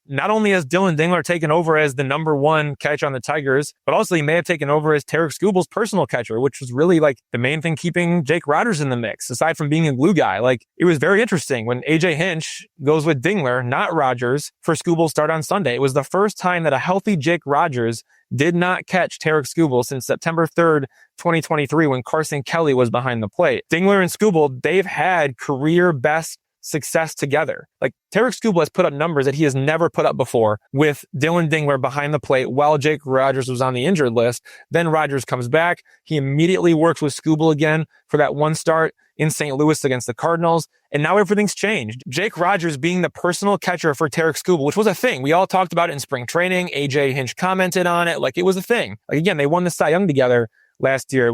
not only has Dillon Dingler taken over as the number one catcher on the Tigers, but also he may have taken over as Tarik Skubal's personal catcher, which was really the main thing keeping Jake Rogers in the mix, aside from being a glue guy. It was very interesting when AJ Hinch goes with Dingler, not Rogers, for Skubal's start on Sunday. It was the first time that a healthy Jake Rogers did not catch Tarik Skubal since September 3rd, 2023, when Carson Kelly was behind the plate. Dingler and Skubal, they've had career best success together. Tarik Skubal has put up numbers that he has never put up before with Dillon Dingler behind the plate while Jake Rogers was on the injured list. Then Rogers comes back. He immediately works with Skubal again for that one start in St. Louis against the Cardinals. And now everything's changed. Jake Rogers being the personal catcher for Tarik Skubal, which was a thing. We all talked about it in spring training. AJ Hinch commented on it. It was a thing. Again, they won the Cy Young together last year.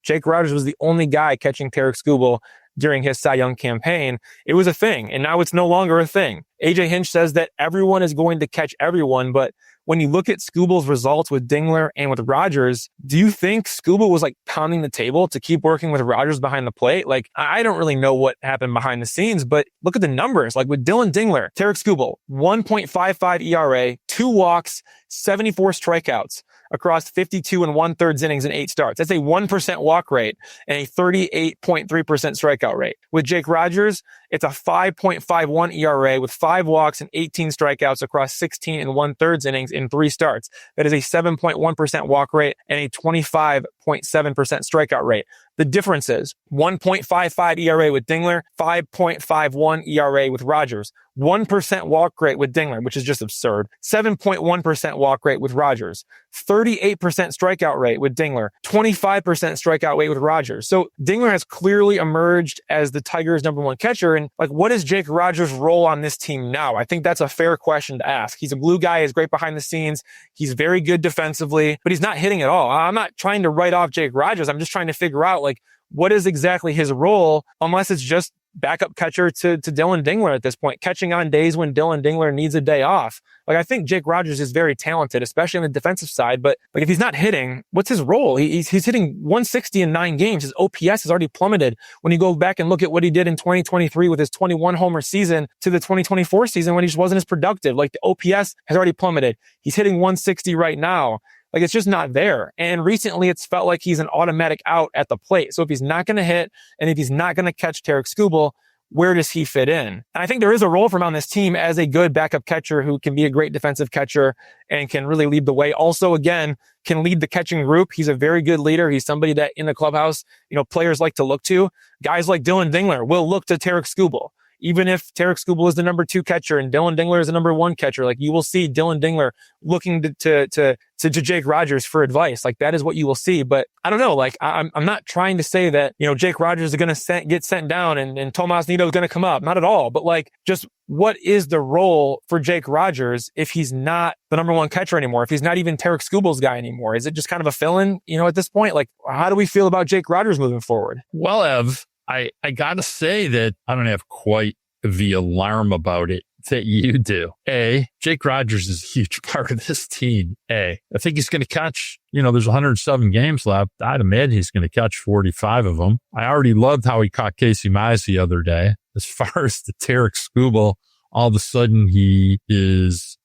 Jake Rogers was the only guy catching Tarik Skubal during his Cy Young campaign. It was a thing, and now it's no longer a thing. AJ Hinch says that everyone is going to catch everyone, but when you look at Skubal's results with Dingler and with Rogers, do you think Skubal was pounding the table to keep working with Rogers behind the plate? I don't really know what happened behind the scenes, but look at the numbers. With Dillon Dingler, Tarik Skubal, 1.55 ERA, 2 walks, 74 strikeouts across 52 and 1/3 innings in 8 starts. That's a 1% walk rate and a 38.3% strikeout rate. With Jake Rogers, it's a 5.51 ERA with 5 walks and 18 strikeouts across 16 and 1/3 innings in 3 starts. That is a 7.1% walk rate and a 25.7% strikeout rate. The differences: 1.55 ERA with Dingler, 5.51 ERA with Rogers. 1% walk rate with Dingler, which is just absurd. 7.1% walk rate with Rogers. 38% strikeout rate with Dingler. 25% strikeout rate with Rogers. So Dingler has clearly emerged as the Tigers' number one catcher. And what is Jake Rogers' role on this team now? I think that's a fair question to ask. He's a glue guy. He's great behind the scenes. He's very good defensively, but he's not hitting at all. I'm not trying to write off Jake Rogers. I'm just trying to figure out what is exactly his role, unless it's just backup catcher to Dillon Dingler at this point, catching on days when Dillon Dingler needs a day off. I think Jake Rogers is very talented, especially on the defensive side, but if he's not hitting, what's his role? He's hitting 160 in 9 games. His OPS has already plummeted when you go back and look at what he did in 2023 with his 21 homer season to the 2024 season when he just wasn't as productive. The OPS has already plummeted. He's hitting 160 right now. It's just not there. And recently it's felt like he's an automatic out at the plate. So if he's not going to hit and if he's not going to catch Tarik Skubal, where does he fit in? And I think there is a role for him on this team as a good backup catcher who can be a great defensive catcher and can really lead the way. Also, again, can lead the catching group. He's a very good leader. He's somebody that in the clubhouse, players like to look to. Guys like Dillon Dingler will look to Tarik Skubal. Even if Tarik Skubal is the number 2 catcher and Dillon Dingler is the number 1 catcher, you will see Dillon Dingler looking to Jake Rogers for advice. That is what you will see. But I don't know. I'm not trying to say that, Jake Rogers is going to get sent down and Tomas Nido is going to come up. Not at all. But just what is the role for Jake Rogers if he's not the number 1 catcher anymore? If he's not even Tarik Skubal's guy anymore? Is it just kind of a fill-in, at this point? How do we feel about Jake Rogers moving forward? Well, Ev, I got to say that I don't have quite the alarm about it that you do. Jake Rogers is a huge part of this team. I think he's going to catch, there's 107 games left. I'd imagine he's going to catch 45 of them. I already loved how he caught Casey Mize the other day. As far as the Tarik Skubal, all of a sudden he is,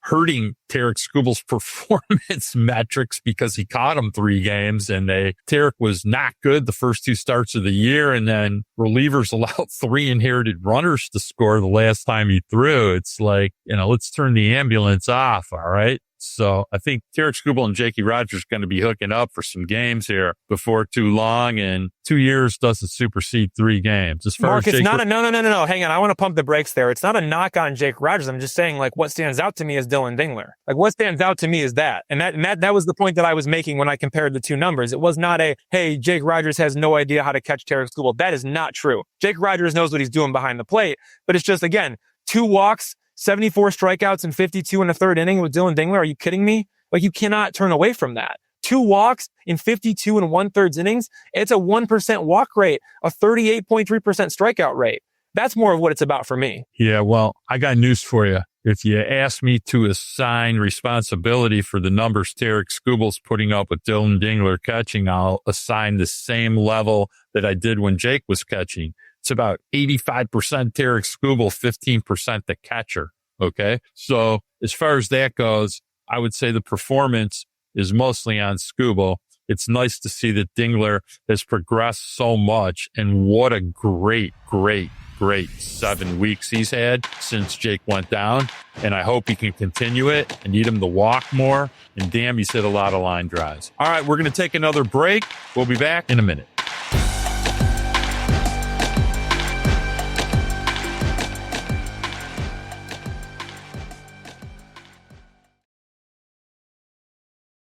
hurting Tarik Skubal's performance metrics because he caught him 3 games and Tarik was not good the first 2 starts of the year. And then relievers allowed 3 inherited runners to score the last time he threw. It's let's turn the ambulance off. All right. So I think Tarik Skubal and Jakey Rogers are going to be hooking up for some games here before too long, and 2 years doesn't supersede 3 games. As far Mark, as it's not no. Hang on. I want to pump the brakes there. It's not a knock on Jake Rogers. I'm just saying what stands out to me is Dillon Dingler. What stands out to me is that. And that was the point that I was making when I compared the 2 numbers. It was not hey, Jake Rogers has no idea how to catch Tarik Skubal. That is not true. Jake Rogers knows what he's doing behind the plate, but it's just, again, 2 walks, 74 strikeouts and 52 in the 3rd inning with Dillon Dingler. Are you kidding me? You cannot turn away from that. 2 walks in 52 and 1/3 innings. It's a 1% walk rate, a 38.3% strikeout rate. That's more of what it's about for me. Yeah, well, I got news for you. if you ask me to assign responsibility for the numbers Tarik Skubal's putting up with Dillon Dingler catching, I'll assign the same level that I did when Jake was catching. It's about 85% Tarik Skubal, 15% the catcher. Okay. So as far as that goes, I would say the performance is mostly on Skubal. It's nice to see that Dingler has progressed so much, and what a great 7 weeks he's had since Jake went down. And I hope he can continue it. I need him to walk more. And damn, he's hit a lot of line drives. All right, we're going to take another break. We'll be back in a minute.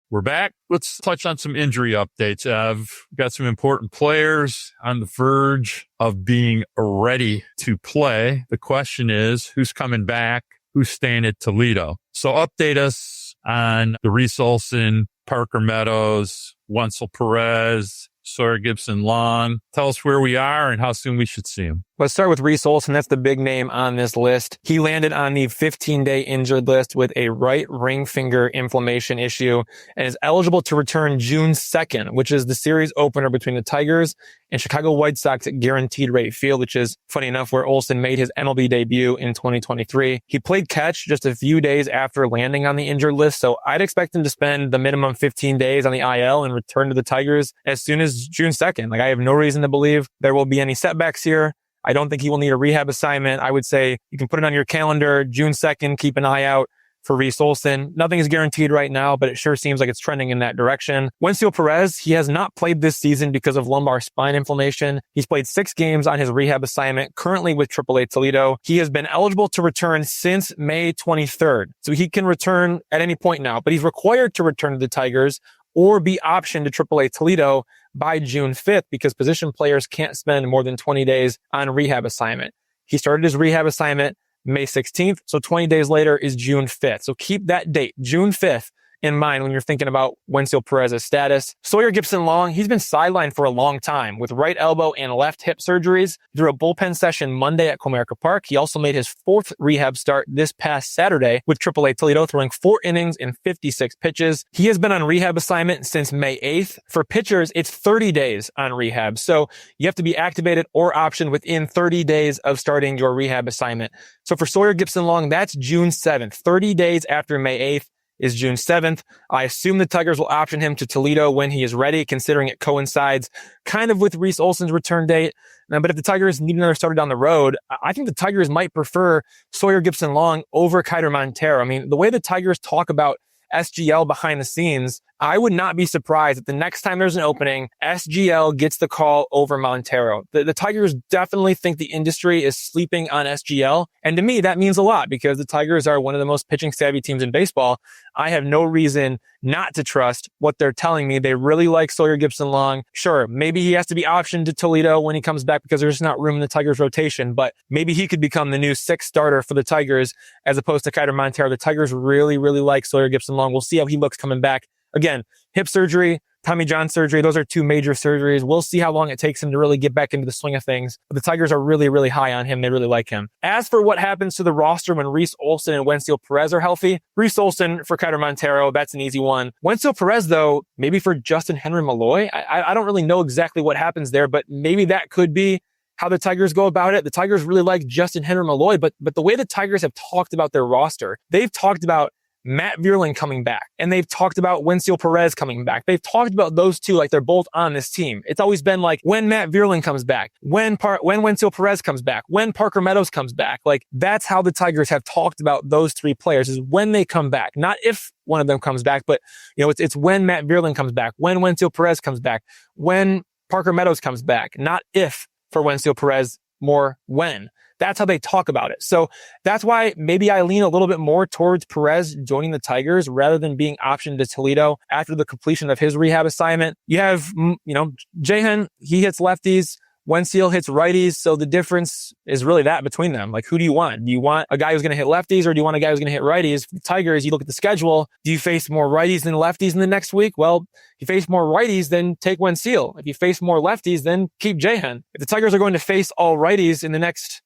We're back. Let's touch on some injury updates. I've got some important players on the verge of being ready to play. The question is, who's coming back? Who's staying at Toledo? So update us on the Reese Olson, Parker Meadows, Wenceel, Pérez, Sawyer, Gipson-Long. Tell us where we are and how soon we should see him. Let's start with Reese Olson. That's the big name on this list. He landed on the 15-day injured list with a right ring finger inflammation issue and is eligible to return June 2nd, which is the series opener between the Tigers and Chicago White Sox at Guaranteed Rate Field, which is funny enough where Olson made his MLB debut in 2023. He played catch just a few days after landing on the injured list, so I'd expect him to spend the minimum 15 days on the IL and return to the Tigers as soon as June 2nd. I have no reason to believe there will be any setbacks here. I don't think he will need a rehab assignment. I would say you can put it on your calendar, June 2nd, keep an eye out for Reese Olson. Nothing is guaranteed right now, but it sure seems like it's trending in that direction. Wenceel Pérez, he has not played this season because of lumbar spine inflammation. He's played 6 games on his rehab assignment, currently with AAA Toledo. He has been eligible to return since May 23rd. So he can return at any point now, but he's required to return to the Tigers or be optioned to AAA Toledo by June 5th because position players can't spend more than 20 days on rehab assignment. He started his rehab assignment May 16th, so 20 days later is June 5th. So keep that date, June 5th, in mind when you're thinking about Wenceel Pérez's status. Sawyer Gipson-Long, he's been sidelined for a long time with right elbow and left hip surgeries. Through a bullpen session Monday at Comerica Park, he also made his 4th rehab start this past Saturday with AAA Toledo, throwing 4 innings and 56 pitches. He has been on rehab assignment since May 8th. For pitchers, it's 30 days on rehab. So you have to be activated or optioned within 30 days of starting your rehab assignment. So for Sawyer Gipson-Long, that's June 7th. 30 days after May 8th is June 7th. I assume the Tigers will option him to Toledo when he is ready, considering it coincides kind of with Reese Olson's return date. But if the Tigers need another starter down the road, I think the Tigers might prefer Sawyer Gipson-Long over Keider Montero. I mean, the way the Tigers talk about SGL behind the scenes, I would not be surprised if the next time there's an opening, SGL gets the call over Montero. The Tigers definitely think the industry is sleeping on SGL. And to me, that means a lot because the Tigers are one of the most pitching savvy teams in baseball. I have no reason not to trust what they're telling me. They really like Sawyer Gipson-Long. Sure, maybe he has to be optioned to Toledo when he comes back because there's not room in the Tigers rotation, but maybe he could become the new 6th starter for the Tigers as opposed to Keider Montero. The Tigers really like Sawyer Gipson-Long. We'll see how he looks coming back. Again, hip surgery, Tommy John surgery, those are 2 major surgeries. We'll see how long it takes him to really get back into the swing of things. But the Tigers are really high on him. They really like him. As for what happens to the roster when Reese Olson and Wenceel Pérez are healthy, Reese Olson for Keider Montero, that's an easy one. Wenceel Pérez, though, maybe for Justin Henry Malloy. I don't really know exactly what happens there, but maybe that could be how the Tigers go about it. The Tigers really like Justin Henry Malloy, but the way the Tigers have talked about their roster, they've talked about Matt Vierling coming back, and they've talked about Wenceel Pérez coming back. They've talked about those two like they're both on this team. It's always been like when Matt Vierling comes back, when Wenceel Pérez comes back, when Parker Meadows comes back. Like that's how the Tigers have talked about those 3 players is when they come back, not if one of them comes back, but it's when Matt Vierling comes back, when Wenceel Pérez comes back, when Parker Meadows comes back, not if for Wenceel Pérez, more when. That's how they talk about it. So that's why maybe I lean a little bit more towards Pérez joining the Tigers rather than being optioned to Toledo after the completion of his rehab assignment. You have, Jahan, he hits lefties. Wenceel hits righties. So the difference is really that between them. Like, who do you want? Do you want a guy who's going to hit lefties or do you want a guy who's going to hit righties? For the Tigers, you look at the schedule. Do you face more righties than lefties in the next week? Well, if you face more righties, then take Wenceel. If you face more lefties, then keep Jahan. If the Tigers are going to face all righties in the next,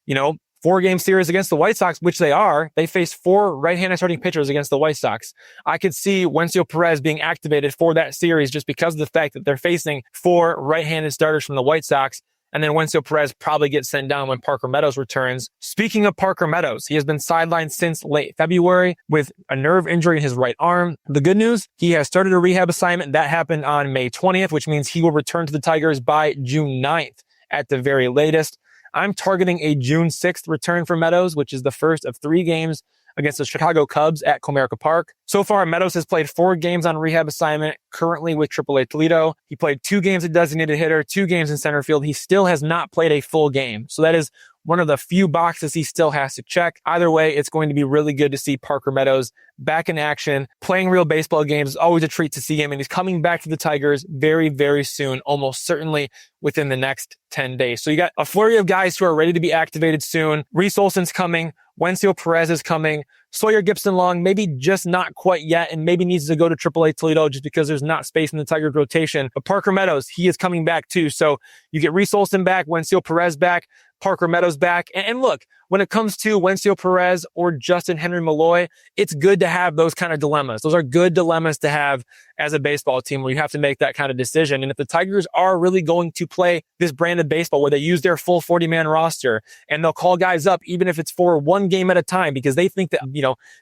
4-game series against the White Sox, which they are. They face 4 right-handed starting pitchers against the White Sox. I could see Wenceel Pérez being activated for that series just because of the fact that they're facing 4 right-handed starters from the White Sox. And then Wenceel Pérez probably gets sent down when Parker Meadows returns. Speaking of Parker Meadows, he has been sidelined since late February with a nerve injury in his right arm. The good news, he has started a rehab assignment. That happened on May 20th, which means he will return to the Tigers by June 9th at the very latest. I'm targeting a June 6th return for Meadows, which is the first of 3 games against the Chicago Cubs at Comerica Park. So far, Meadows has played 4 games on rehab assignment, currently with AAA Toledo. He played 2 games as designated hitter, 2 games in center field. He still has not played a full game. So that is one of the few boxes he still has to check. Either way, it's going to be really good to see Parker Meadows back in action, playing real baseball games. Always a treat to see him. And he's coming back to the Tigers very, very soon, almost certainly within the next 10 days. So you got a flurry of guys who are ready to be activated soon. Reese Olson's coming. Wenceel Pérez is coming. Sawyer Gipson-Long, maybe just not quite yet, and maybe needs to go to AAA Toledo just because there's not space in the Tigers rotation. But Parker Meadows, he is coming back too. So you get Reese Olson back, Wenceel Pérez back, Parker Meadows back. And look, when it comes to Wenceel Pérez or Justin Henry Malloy, it's good to have those kind of dilemmas. Those are good dilemmas to have as a baseball team where you have to make that kind of decision. And if the Tigers are really going to play this brand of baseball where they use their full 40-man roster and they'll call guys up even if it's for 1 game at a time because they think that,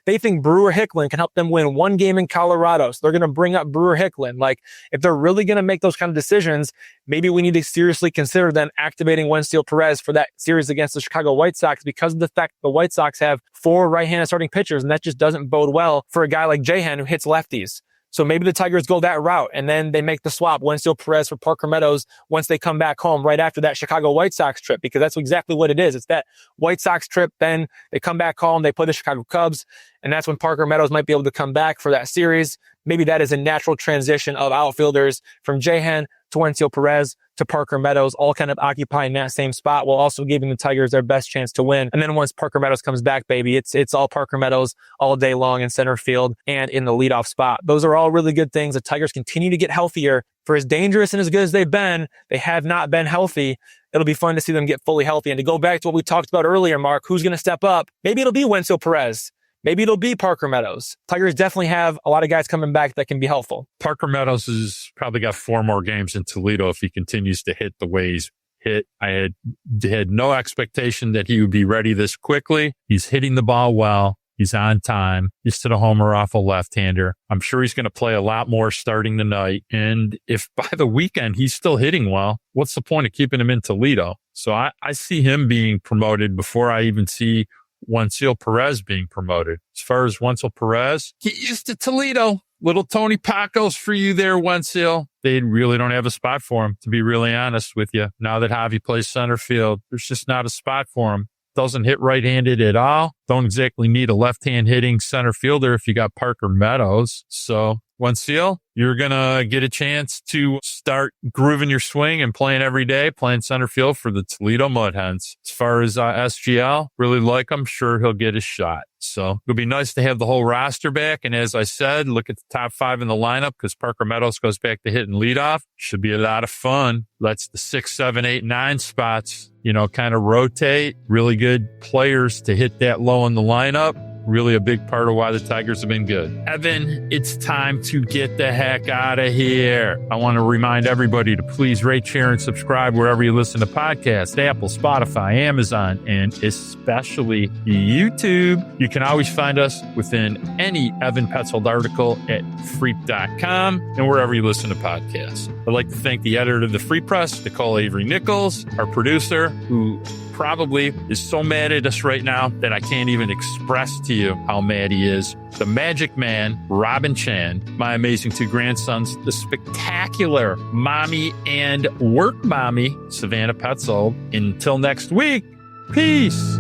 they think Brewer Hicklin can help them win 1 game in Colorado. So they're going to bring up Brewer Hicklin. Like, if they're really going to make those kind of decisions, maybe we need to seriously consider them activating Wenceel Pérez for that series against the Chicago White Sox because of the fact the White Sox have 4 right-handed starting pitchers, and that just doesn't bode well for a guy like Jahan who hits lefties. So maybe the Tigers go that route, and then they make the swap, Wenceel Pérez for Parker Meadows, once they come back home right after that Chicago White Sox trip, because that's exactly what it is. It's that White Sox trip, then they come back home, they play the Chicago Cubs, and that's when Parker Meadows might be able to come back for that series. Maybe that is a natural transition of outfielders from Jahan to Wenceel Pérez to Parker Meadows, all kind of occupying that same spot while also giving the Tigers their best chance to win. And then once Parker Meadows comes back, baby, it's all Parker Meadows all day long in center field and in the leadoff spot. Those are all really good things. The Tigers continue to get healthier. For as dangerous and as good as they've been, they have not been healthy. It'll be fun to see them get fully healthy. And to go back to what we talked about earlier, Mark, who's going to step up? Maybe it'll be Wenceel Pérez. Maybe it'll be Parker Meadows. Tigers definitely have a lot of guys coming back that can be helpful. Parker Meadows has probably got 4 more games in Toledo if he continues to hit the way he's hit. I had no expectation that he would be ready this quickly. He's hitting the ball well. He's on time. He's to the homer off a left-hander. I'm sure he's going to play a lot more starting tonight. And if by the weekend he's still hitting well, what's the point of keeping him in Toledo? So I see him being promoted before I even see Wenceel Pérez being promoted. As far as Wenceel Pérez, get used to Toledo. Little Tony Pacos for you there, Wenceel. They really don't have a spot for him, to be really honest with you. Now that Javi plays center field, there's just not a spot for him. Doesn't hit right-handed at all. Don't exactly need a left-hand hitting center fielder if you got Parker Meadows. So, Wenceel, you're going to get a chance to start grooving your swing and playing every day, playing center field for the Toledo Mud Hens. As far as SGL, really like him. Sure, he'll get his shot. So it'll be nice to have the whole roster back. And as I said, look at the top 5 in the lineup because Parker Meadows goes back to hitting leadoff. Should be a lot of fun. Lets the 6, 7, 8, 9 spots, kind of rotate. Really good players to hit that low in the lineup. Really a big part of why the Tigers have been good. Evan, it's time to get the heck out of here. I want to remind everybody to please rate, share, and subscribe wherever you listen to podcasts, Apple, Spotify, Amazon, and especially YouTube. You can always find us within any Evan Petzold article at freep.com and wherever you listen to podcasts. I'd like to thank the editor of the Free Press, Nicole Avery Nichols, our producer, who probably is so mad at us right now that I can't even express to you how mad he is. The Magic Man, Robin Chan, my amazing 2 grandsons, the spectacular mommy and work mommy, Savannah Petzold. Until next week, peace.